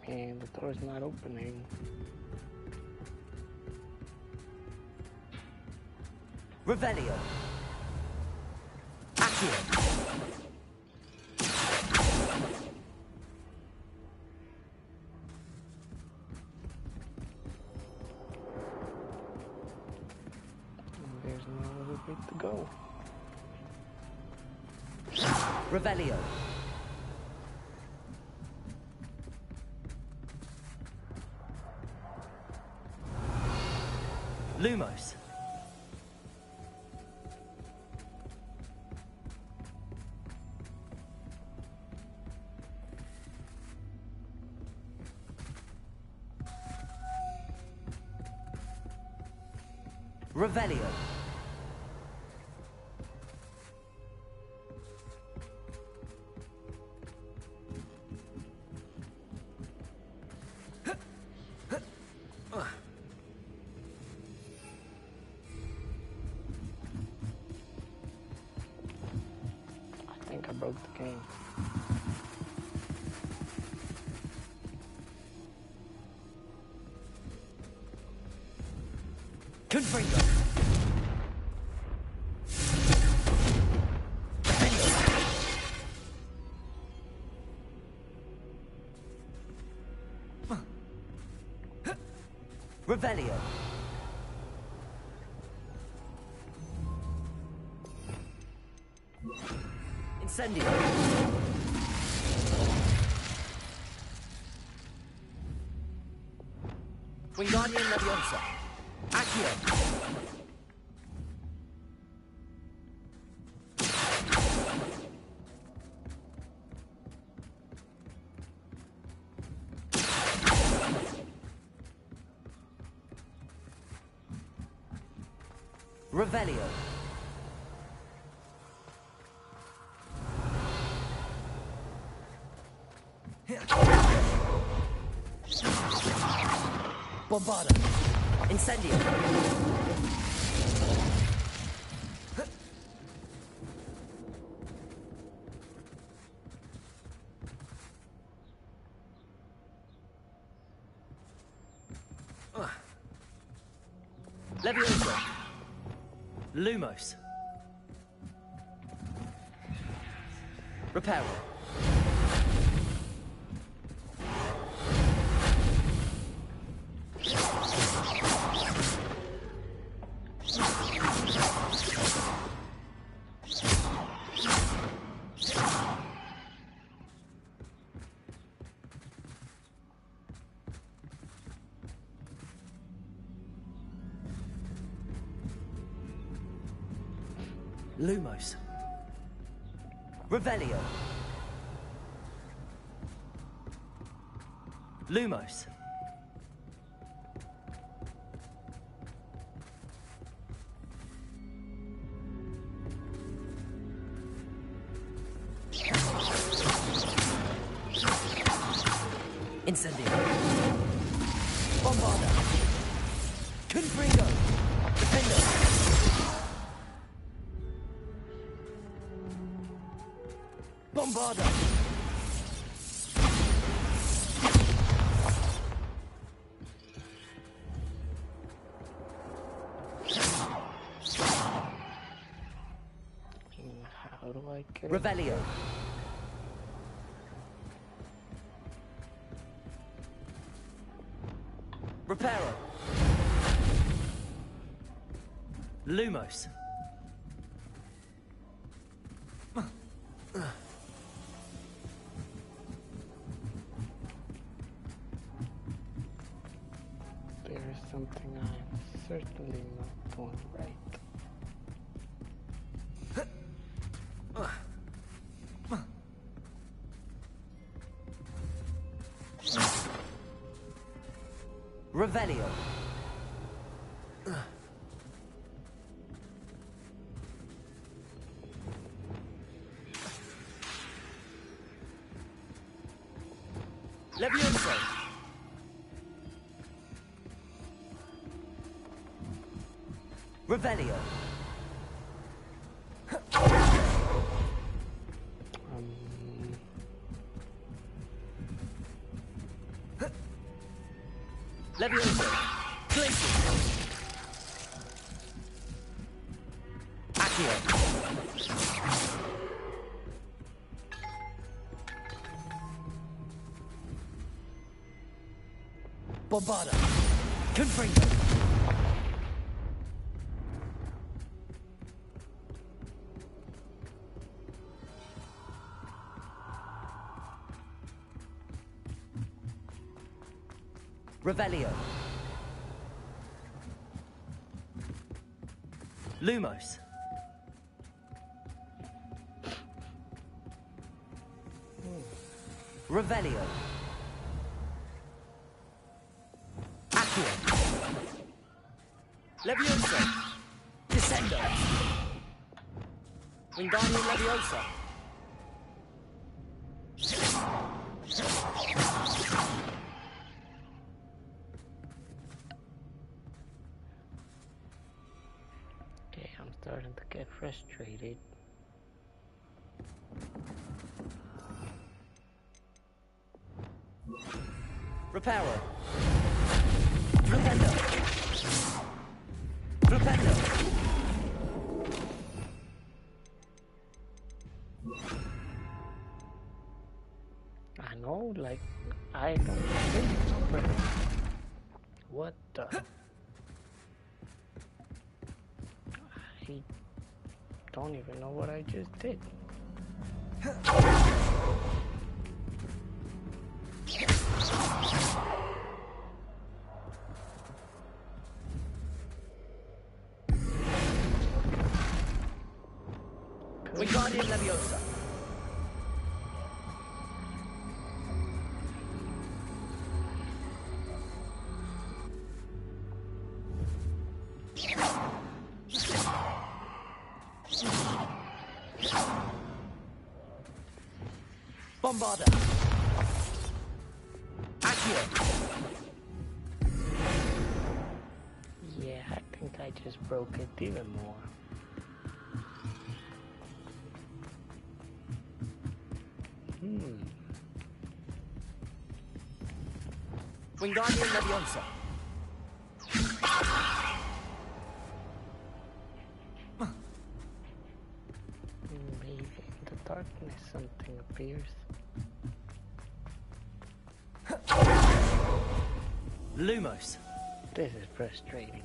Hey man, the door's not opening. Revelio. Accio. There's no other way to go. Revelio. Lumos. Revelio. I think I broke the game. Confringo. Revelio. Incendio. Wingardium Leviosa. Accio. Revelio. Bombarda. Incendio. Levioso. Lumos. Reparo. Lumos. Revelio. Lumos. Incendio. Bombarda. Confringo. Defender. Bombarda. How do I get Revelio. Reparo. Lumos. There's something I'm certainly not doing right. Revelio. Levioso. Revelio. Levioso. Glacier. Accio. Bombarda. Confringo. Revelio. Lumos. Revelio. Accio. Levioso. Descendo. Wingardium Leviosa. Okay, I'm starting to get frustrated. Reparo. Flipendo. Flipendo. I know, like, I don't think so. What the? I don't even know what I just did. Wingardium Leviosa. Bombarda. Accio. Yeah, I think I just broke it even more. Wingardium Leviosa. Maybe in the darkness something appears. Lumos. This is frustrating.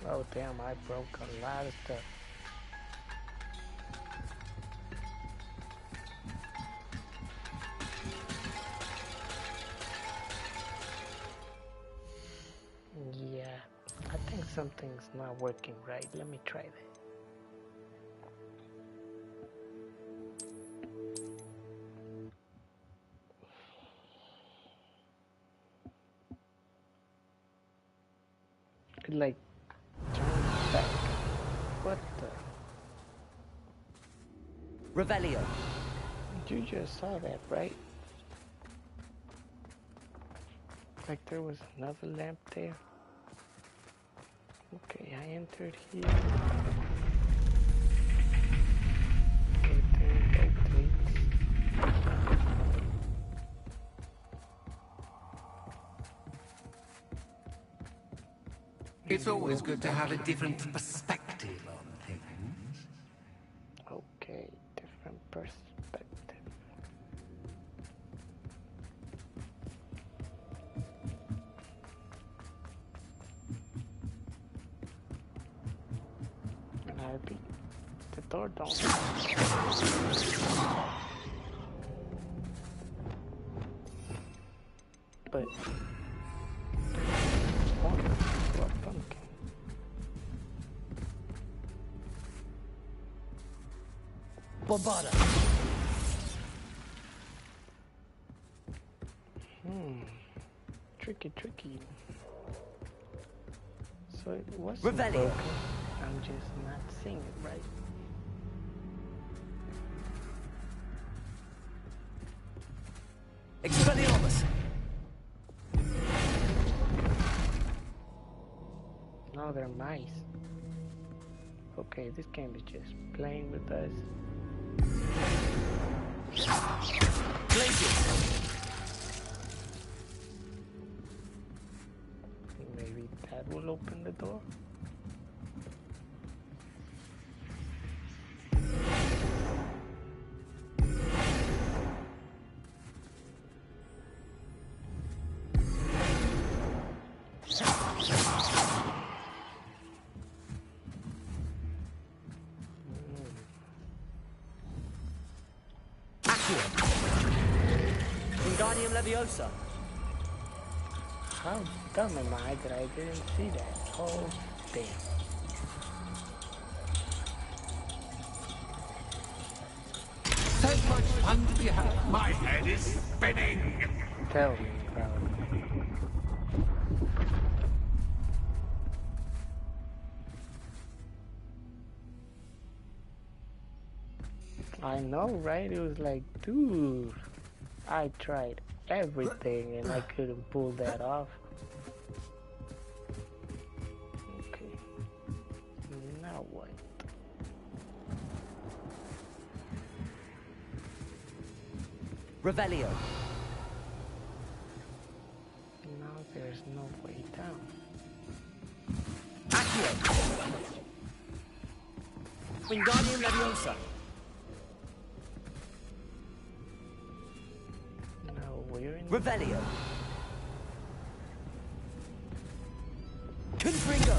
Oh damn, I broke a lot of stuff. Yeah, I think something's not working right. Let me try that. Like, turn back. What the? Revelio. You just saw that, right? Like there was another lamp there. Okay, I entered here. Okay, turn both ways. It's always good to have a different perspective on things. Okay, different perspective. And I repeat, the door don't. but what pumpkin? Bombarda. Tricky. So it wasn't Revelio. broken. I'm just not seeing it right. Expelliarmus. No, they're mice. Okay, this game is just playing with us. Maybe that will open the door. Wingardium Leviosa. How dumb am I that I didn't see that? Oh, damn. So much fun to be had. My head is spinning. Tell me, crowd. I know, right? It was like, dude, I tried everything and I couldn't pull that off. Okay. Now what? Revelio. Now there's no way down. Accio. Wingardium Leviosa. No, we're in Revelio. Confringo.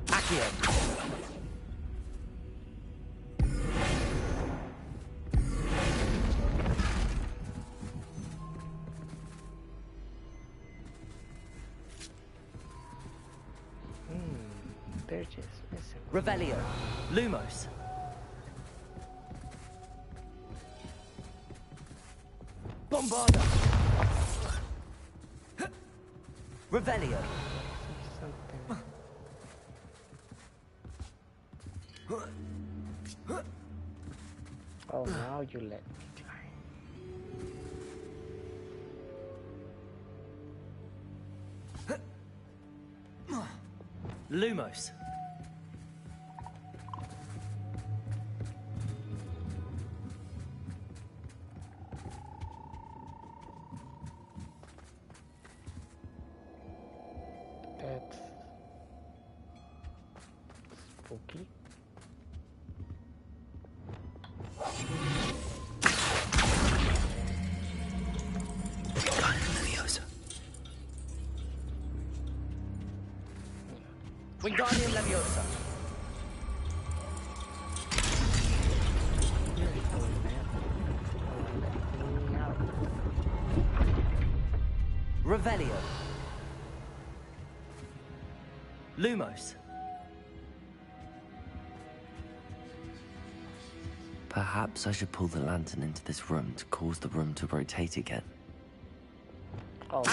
Accio. They're just missing. Revelio. Lumos. Bombarda. Revelio. Oh, now you let me try. Lumos. That's spooky. Wingardium Leviosa. Revelio. Lumos. Perhaps I should pull the lantern into this room to cause the room to rotate again. Oh,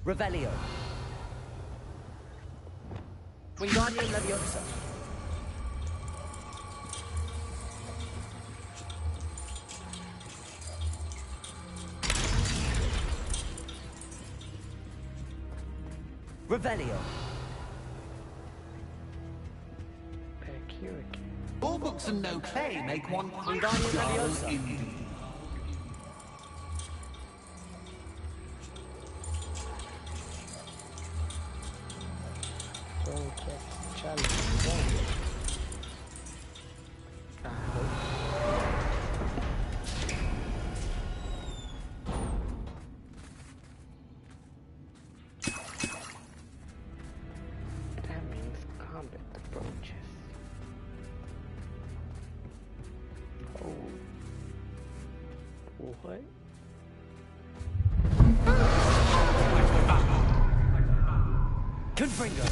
Revelio. Wingardium Leviosa. Revelio. back here again. All books and no play make one quite Wingardium dull Leviosa. indeed. So that's challenge one. Confringo.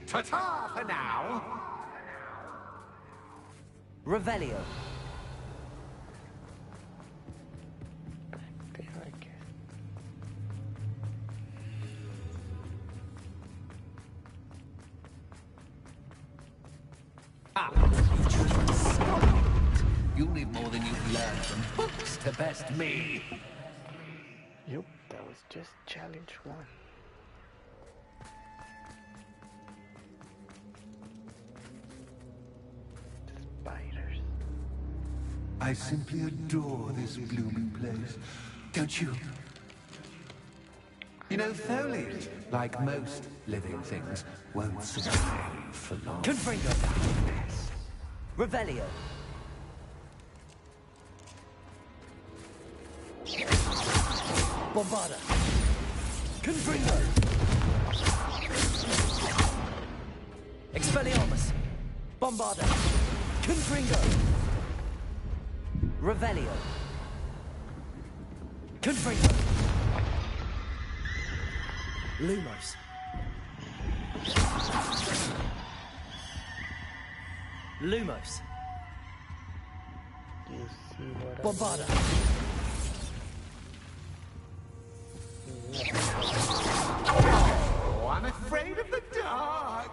Ta-ta for now! Revelio. You'll need more than you've learned from books to best me. Yup, that was just challenge 1. Spiders. I simply adore this blooming place, don't you? You know, foliage, like most living things, won't survive for long. Confringo. Revelio. Bombarda. Confringo. Expelliarmus. Bombarda. Confringo. Revelio. Confringo. Lumos. Lumos. You see what Bombarda. Oh, I'm afraid of the dark.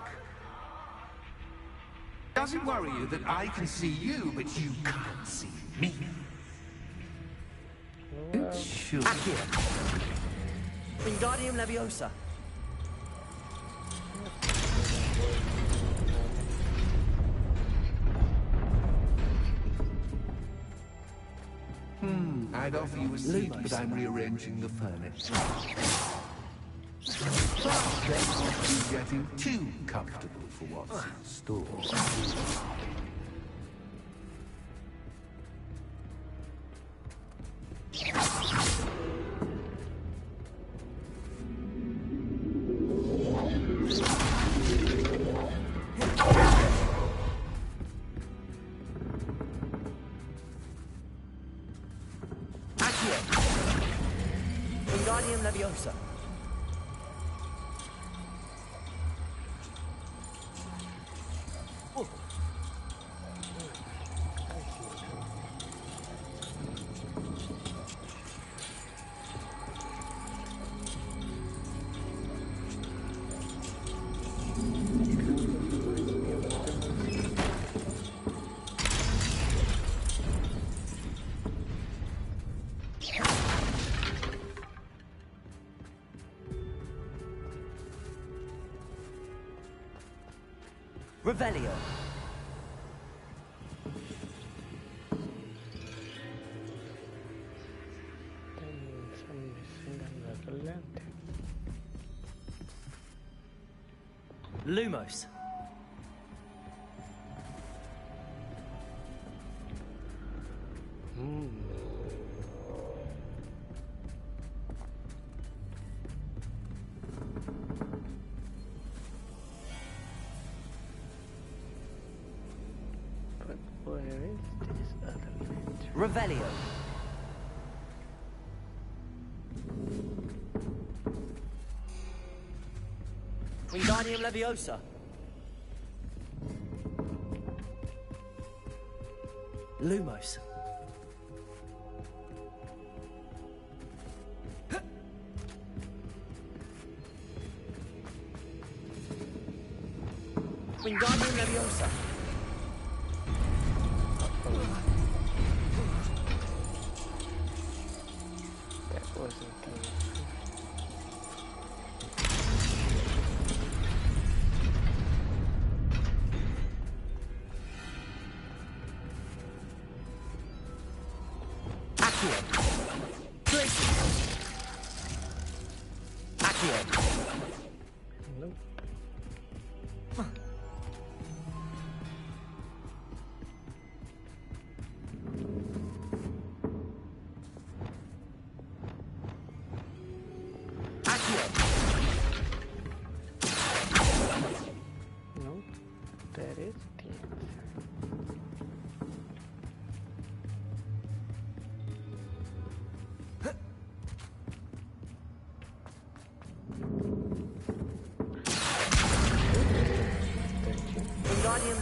Doesn't worry you that I can see you, but you can't see me. Sure. Accio. Wingardium Leviosa. I'd offer you a seat, but I'm rearranging the furniture. But let's not be getting too comfortable for what's in store. Wingardium Leviosa. Revelio. Lumos. Where is this other lantern? Revelio. Wingardium Leviosa. Lumos. Wingardium Leviosa. That wasn't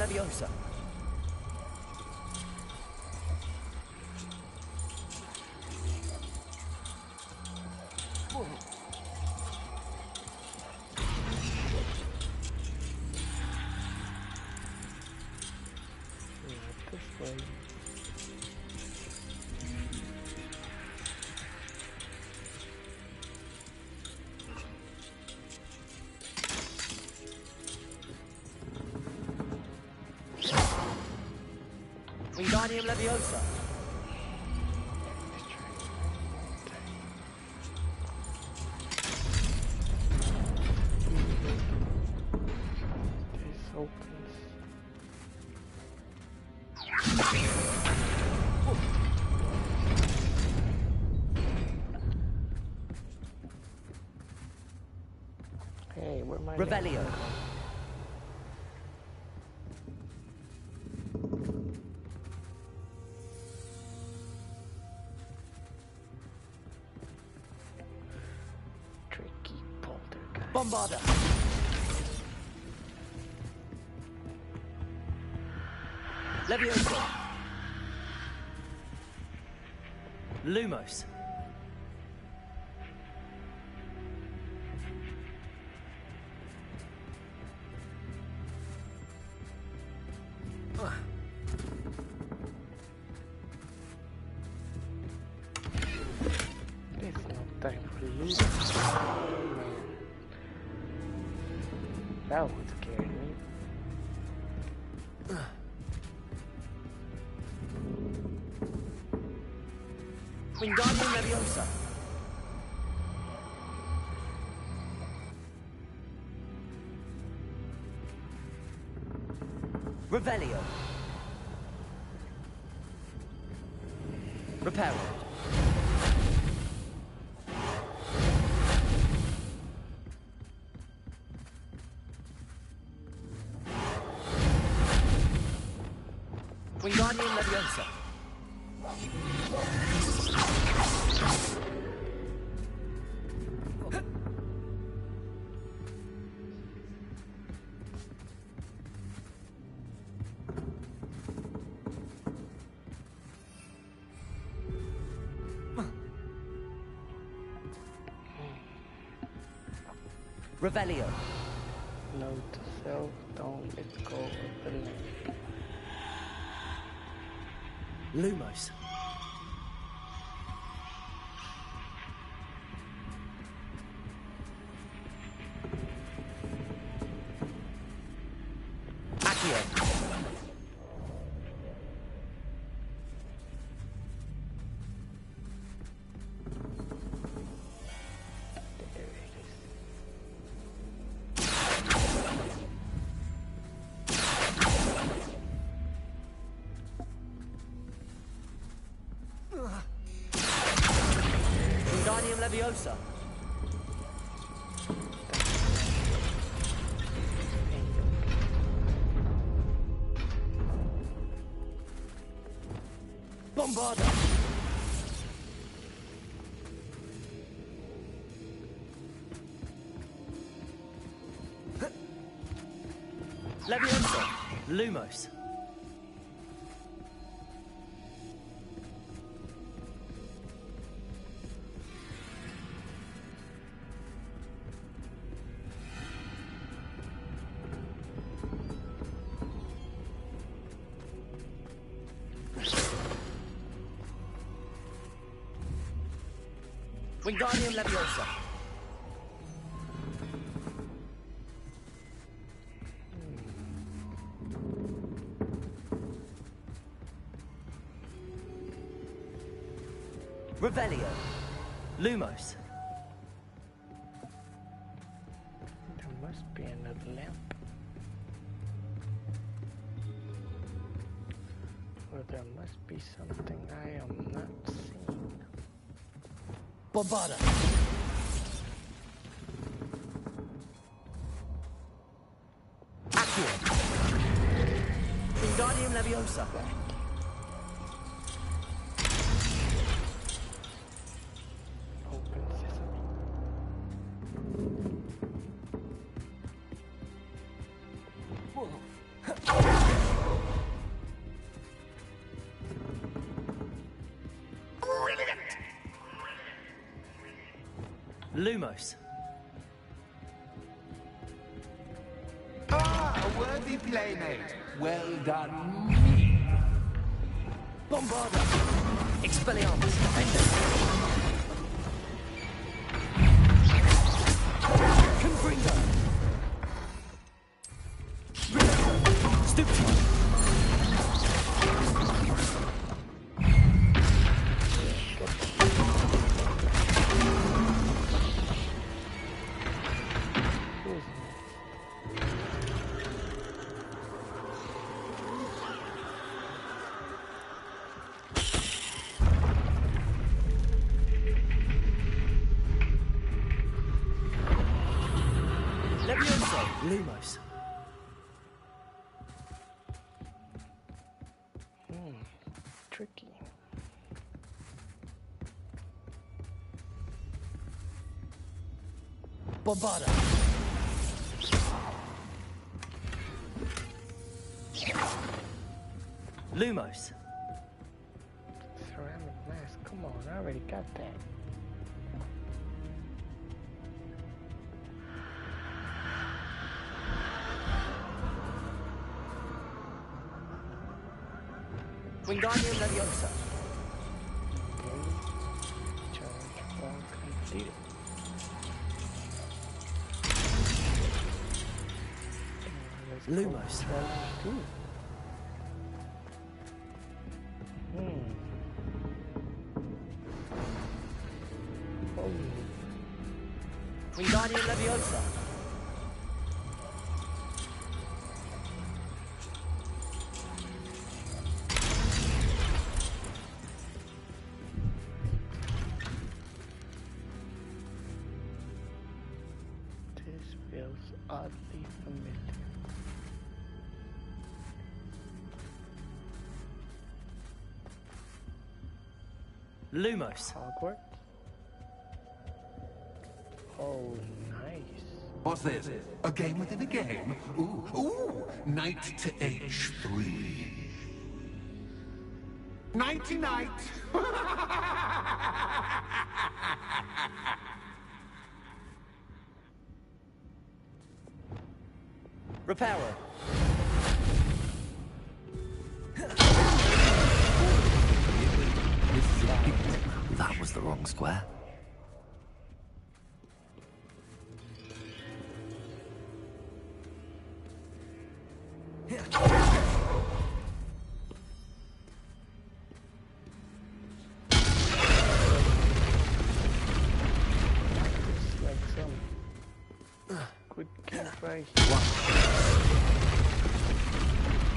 Leviosa. This way. Wingardium Leviosa. This opens. Hey, where am I? Revelio. Tricky poltergeist. Bombarda. Leviosa. Lumos. There's no time for losing. That would scare me. Wingardium Leviosa. Revelio. Reparo. Wingardium Leviosa. Revelio. Note to self, don't let go of the lamp. Lumos. Accio. Wingardium Leviosa. Bombarda. Leviosa. Lumos. Wingardium Leviosa. Revelio. Lumos. There must be another lamp. Or there must be something I am not seeing. Bombarda. Accio. Wingardium Leviosa. Open sesame. Whoa. Lumos. Ah, a worthy playmate. Well done, Bombarda! Expelliarmus, defender! Confringo! Stupid! Lumos. Tricky. Bombarda! Lumos. Ceramic mask. Come on, I already got that. Wingardium Leviosa. Challenge one completed. Lumos. Wingardium Leviosa. This feels oddly familiar. Lumos. Hogwarts. Oh, nice. What's this? A game within a game? Ooh, knight to H3. Nighty-night! Reparo. That was the wrong square.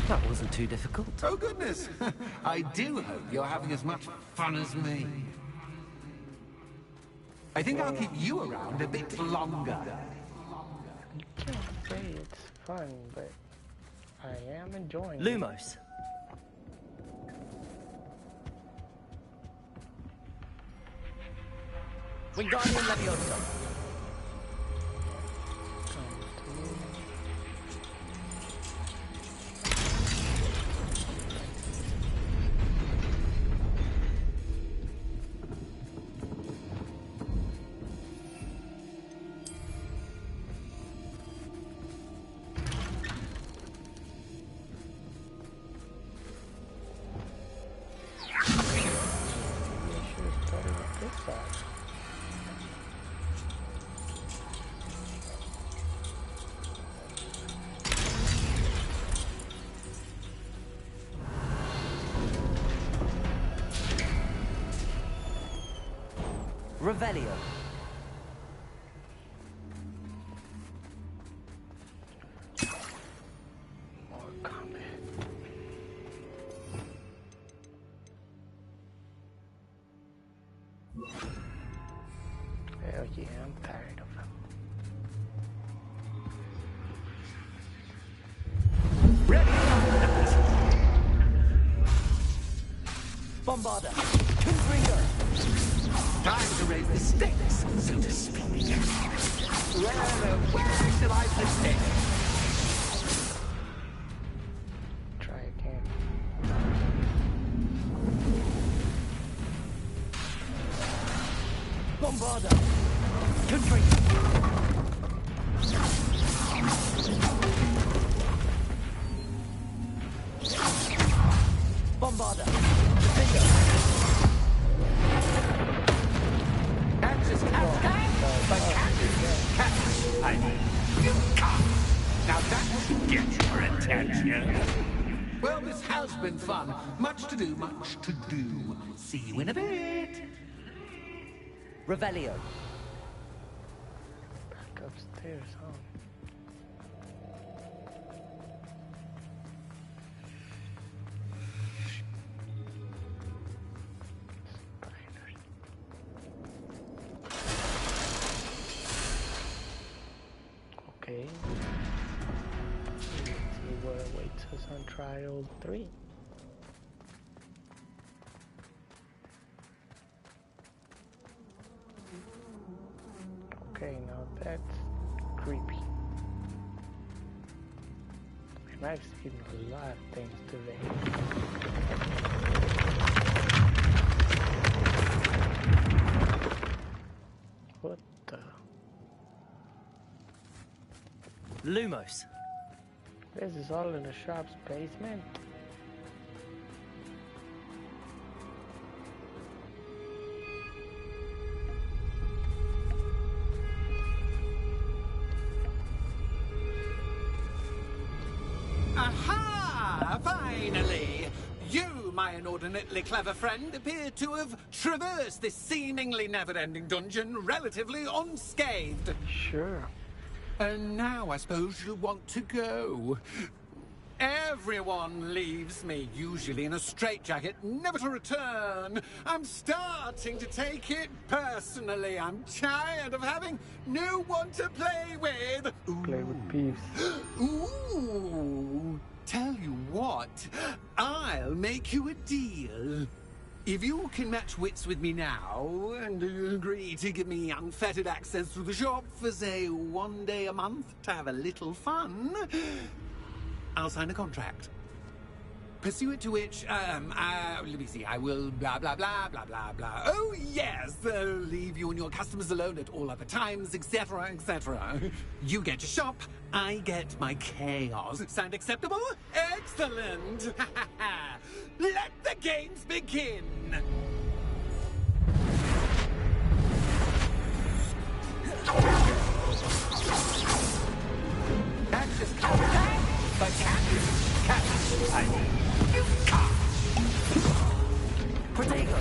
That wasn't too difficult. Oh, goodness. I do hope you're having as much fun as me. I think I'll keep you around a bit longer. You can't say it's fun, but I am enjoying Lumos. Wingardium Leviosa. Revelio. more combat. Hell yeah, I'm tired of him. Bombarda. Confringo. Time to raise the stakes, so to speak. Where shall I place it? Try again. Bombarda. Country. Bombarder. Defender. Axis Now that should get your attention. Well, this has been fun. Much to do, much to do. See you in a bit. Revelio. Back upstairs, huh? Okay. Let's see what awaits us on trial 3. Okay, now that's creepy. And I've seen a lot of things today. What the? Lumos. This is all in the shop's basement. Aha! Finally! You, my inordinately clever friend, appear to have traversed this seemingly never-ending dungeon relatively unscathed. Sure. And now I suppose you'll want to go. Everyone leaves me, usually in a straitjacket, never to return. I'm starting to take it personally. I'm tired of having no one to play with. Play with Peeves. Ooh. Tell you what, I'll make you a deal. If you can match wits with me now, and agree to give me unfettered access to the shop for, say, 1 day a month to have a little fun, I'll sign a contract. Pursuant to which, let me see, I will blah, blah, blah, blah, blah, blah. Oh, yes, leave you and your customers alone at all other times, etc., etc. You get to shop, I get my chaos. Sound acceptable? Excellent! Let the games begin! Axis contact! Attack! Catch! I mean, you can't! Protego!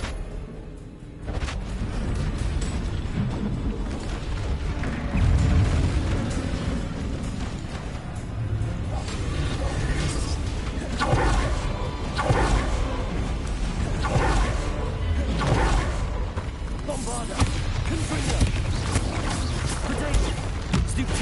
Bombarder! Confringo! Protego! Stupid!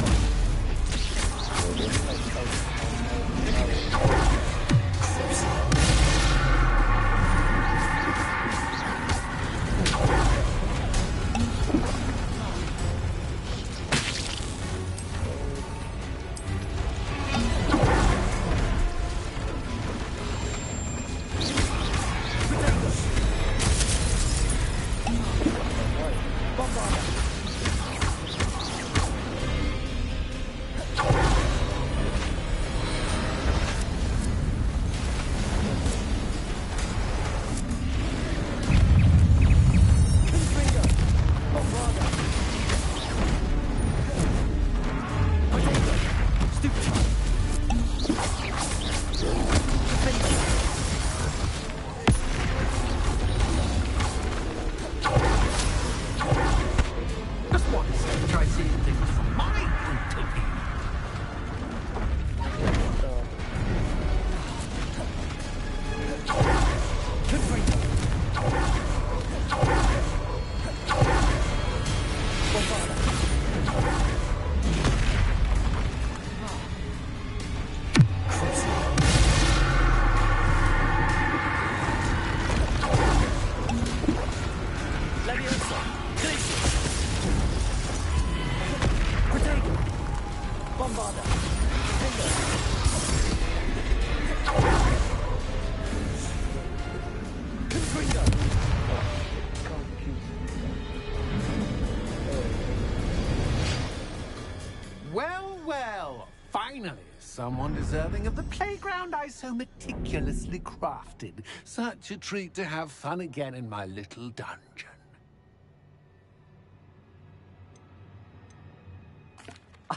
someone deserving of the playground I so meticulously crafted. Such a treat to have fun again in my little dungeon.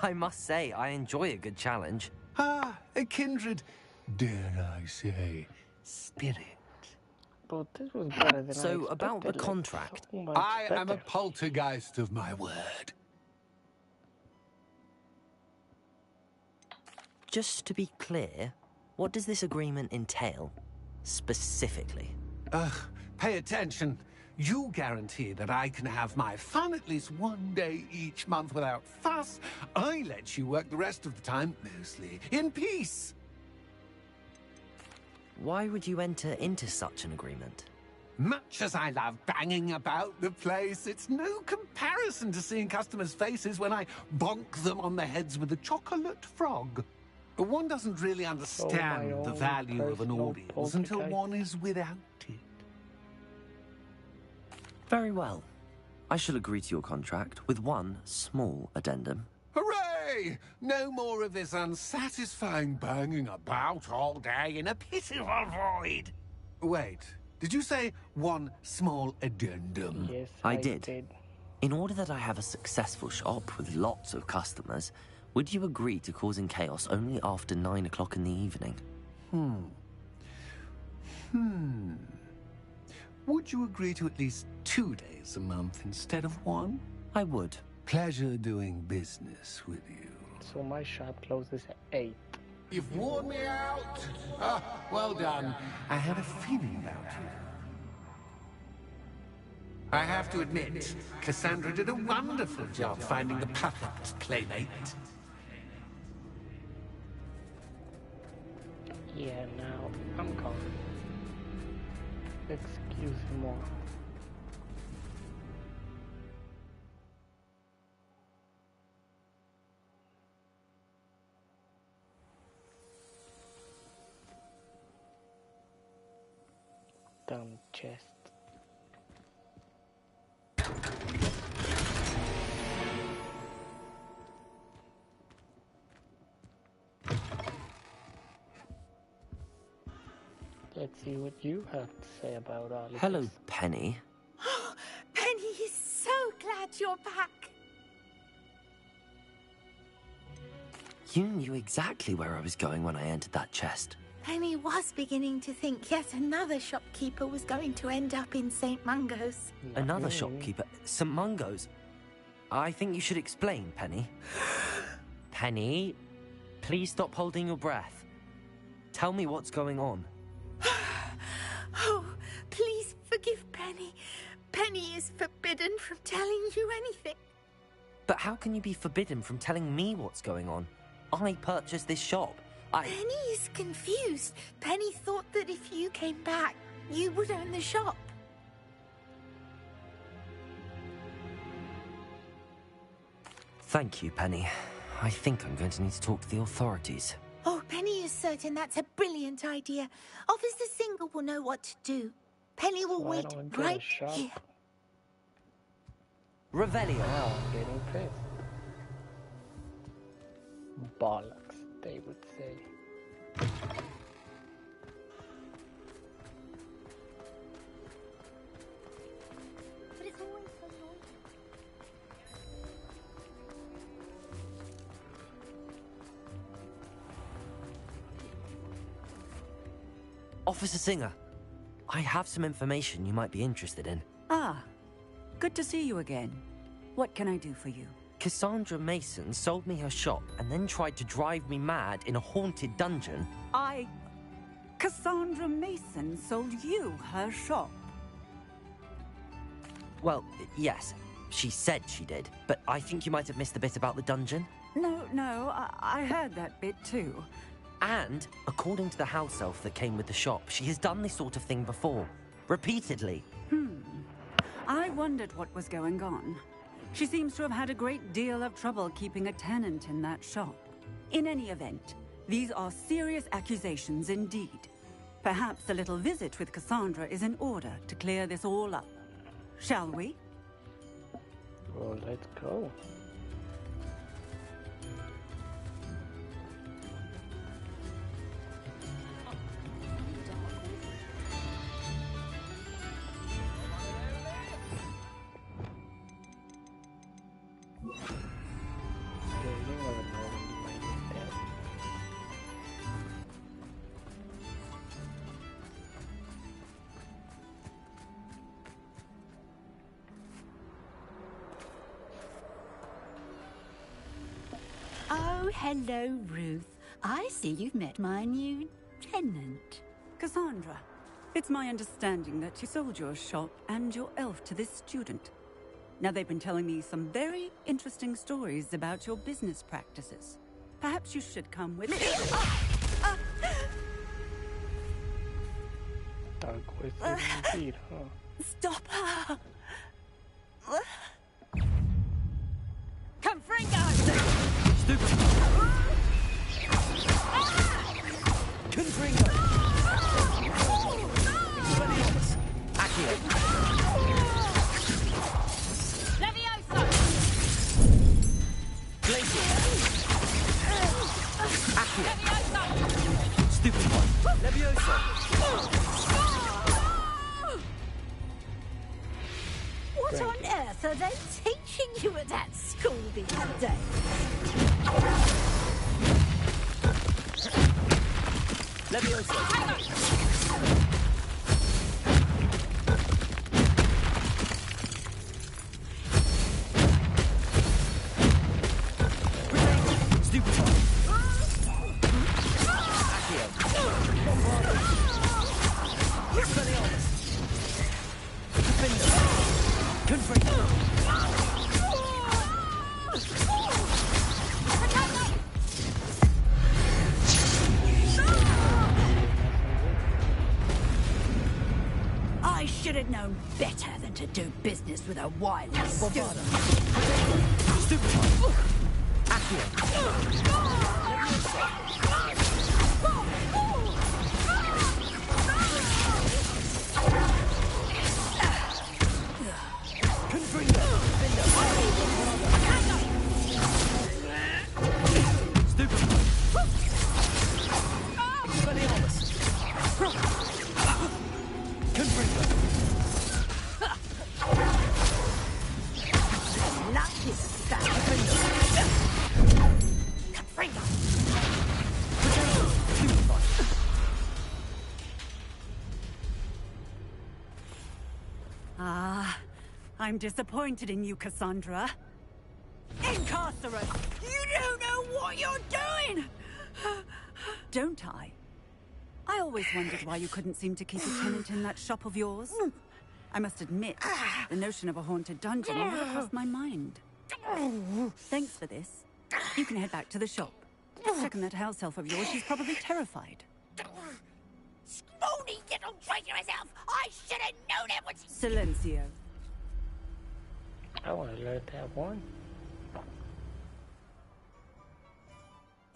I must say, I enjoy a good challenge. Ah, a kindred, dare I say, spirit. But this was better than So, about the contract. I am a poltergeist of my word. Just to be clear, what does this agreement entail, specifically? Pay attention. You guarantee that I can have my fun at least one day each month without fuss. I let you work the rest of the time, mostly in peace. Why would you enter into such an agreement? Much as I love banging about the place, it's no comparison to seeing customers' faces when I bonk them on the heads with a chocolate frog. One doesn't really understand the value of an audience until one is without it. Very well. I shall agree to your contract with one small addendum. Hooray! No more of this unsatisfying banging about all day in a pitiful void. Wait, did you say one small addendum? Yes, I did. In order that I have a successful shop with lots of customers, would you agree to causing chaos only after 9 o'clock in the evening? Would you agree to at least 2 days a month instead of one? I would. Pleasure doing business with you. So my shop closes at 8. You've worn me out. Ah, well done. I had a feeling about you. I have to admit, Cassandra did a wonderful job finding the perfect playmate. Yeah, now I'm gone. Excuse me. Dumb chest. Let's see what you have to say about all of Hello, this. Penny. Penny is so glad you're back. You knew exactly where I was going when I entered that chest. Penny was beginning to think yet another shopkeeper was going to end up in St. Mungo's. Another shopkeeper? St. Mungo's? I think you should explain, Penny. Penny, please stop holding your breath. Tell me what's going on. Oh, please forgive Penny. Penny is forbidden from telling you anything. But how can you be forbidden from telling me what's going on? I purchased this shop. Penny is confused. Penny thought that if you came back, you would own the shop. Thank you, Penny. I think I'm going to need to talk to the authorities. Oh, Penny is certain that's a brilliant idea. Officer Singer will know what to do. Penny will wait right here. Revelio. Now I'm getting pissed. Bollocks, they would say. But it's always so noisy. Officer Singer, I have some information you might be interested in. Ah, good to see you again. What can I do for you? Cassandra Mason sold me her shop and then tried to drive me mad in a haunted dungeon. Cassandra Mason sold you her shop? Well, yes, she said she did, but I think you might have missed the bit about the dungeon. No, I heard that bit too. And, according to the house elf that came with the shop, she has done this sort of thing before. Repeatedly. I wondered what was going on. She seems to have had a great deal of trouble keeping a tenant in that shop. In any event, these are serious accusations indeed. Perhaps a little visit with Cassandra is in order to clear this all up. Shall we? Well, let's go. hello, Ruth. I see you've met my new tenant. Cassandra, it's my understanding that you sold your shop and your elf to this student. Now, they've been telling me some very interesting stories about your business practices. Perhaps you should come with me. Stop her! Confringo! Stupid! Confringo! Accio! Levioso! Glacier! Accio! Levioso! Stupid one! Levioso! What on earth are they teaching you at that school the other day? Levioso! Stupid one! Accio! Expelliarmus! Defender! Confringo! I should have known better than to do business with a wireless student. Stupid one! Accio! Confringo! Stupid one! Expelliarmus! Confringo! Lucky that Confringo! Stupid one! Ah, I'm disappointed in you, Cassandra. Incarcerate! You don't know what you're doing! Don't I? I always wondered why you couldn't seem to keep a tenant in that shop of yours. I must admit, the notion of a haunted dungeon never crossed my mind. Thanks for this. You can head back to the shop. Second that house elf of yours, she's probably terrified. Spoony little traitor herself! I should have known it was... Silencio. I want to learn that one.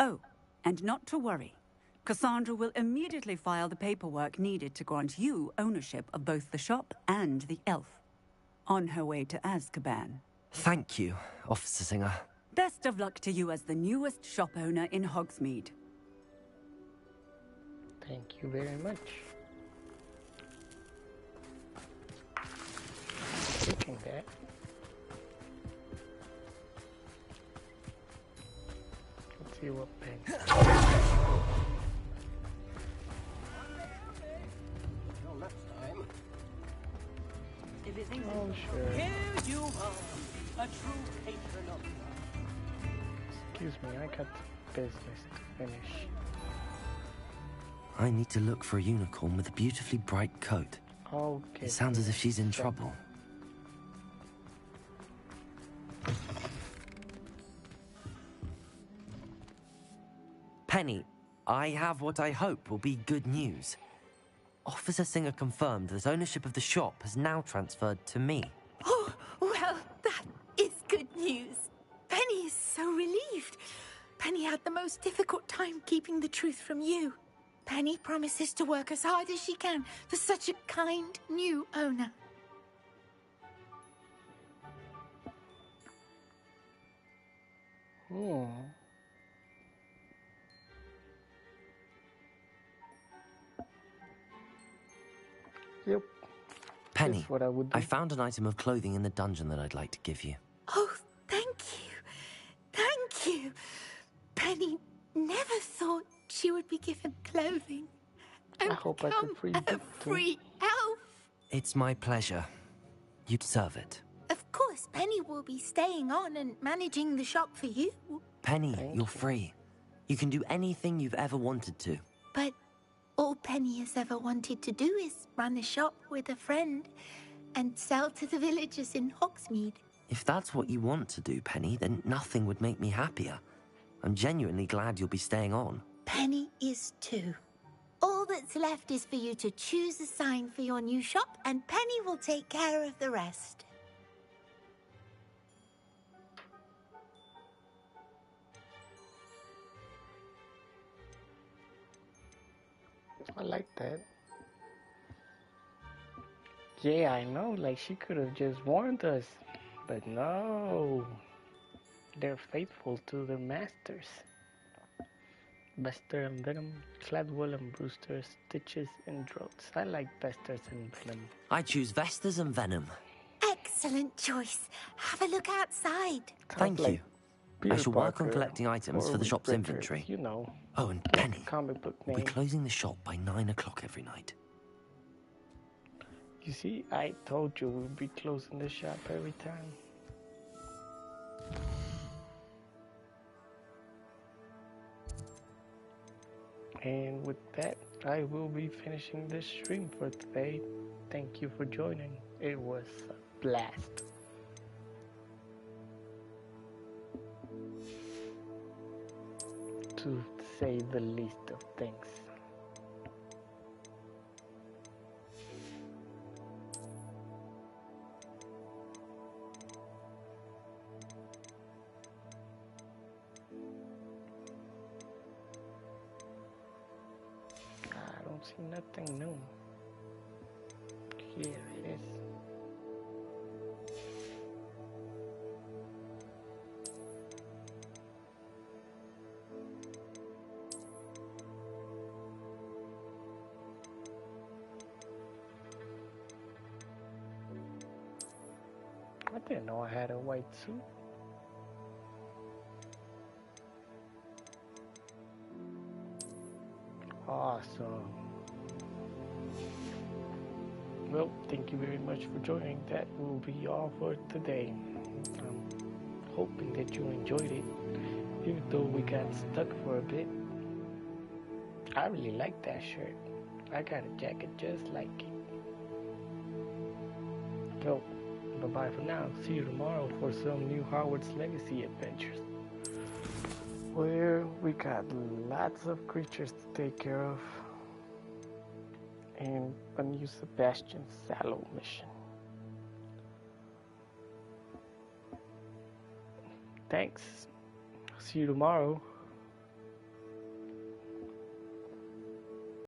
Oh, and not to worry. Cassandra will immediately file the paperwork needed to grant you ownership of both the shop and the elf. On her way to Azkaban. Thank you, Officer Singer. Best of luck to you as the newest shop owner in Hogsmeade. Thank you very much. Taking that. Let's see what pen. Oh, sure. Here you are, a true patron of Excuse me, I got business to finish. I need to look for a unicorn with a beautifully bright coat. Okay. It sounds as if she's in trouble. Penny, I have what I hope will be good news. Officer Singer confirmed that ownership of the shop has now transferred to me. Oh, well, that is good news. Penny is so relieved. Penny had the most difficult time keeping the truth from you. Penny promises to work as hard as she can for such a kind new owner. Hmm. Yep. Penny, That's what I would do. I found an item of clothing in the dungeon that I'd like to give you. Oh, thank you. Thank you. Penny never thought she would be given clothing. And I hope I become could free a book too. free elf. It's my pleasure. You deserve it. Of course, Penny will be staying on and managing the shop for you. Penny, you're free. You can do anything you've ever wanted to. But all Penny has ever wanted to do is run a shop with a friend and sell to the villagers in Hogsmeade. If that's what you want to do, Penny, then nothing would make me happier. I'm genuinely glad you'll be staying on. Penny is too. All that's left is for you to choose a sign for your new shop, and Penny will take care of the rest. I like that. Yeah, I know, like she could have just warned us. But no. They're faithful to their masters. Bester and Venom, Cladwell and Brewster, Stitches and Droats. I like Besters and Venom. I choose Vestas and Venom. Excellent choice. Have a look outside. Thank you. Peter I shall work on Parker collecting items for the shop's Richards, inventory. You know. Oh, and Penny. Comic book We'll be name. closing the shop by 9 o'clock every night. You see, I told you we'd be closing the shop every time. And with that, I will be finishing this stream for today. Thank you for joining. It was a blast. To say the least of things. I don't see nothing new. Here it is. I didn't know I had a white suit. Awesome. Well, thank you very much for joining. That will be all for today. I'm hoping that you enjoyed it, even though we got stuck for a bit. I really like that shirt. I got a jacket just like it. Well, bye-bye for now. See you tomorrow for some new Hogwarts Legacy adventures, where we got lots of creatures to take care of and a new Sebastian Sallow mission. Thanks. See you tomorrow.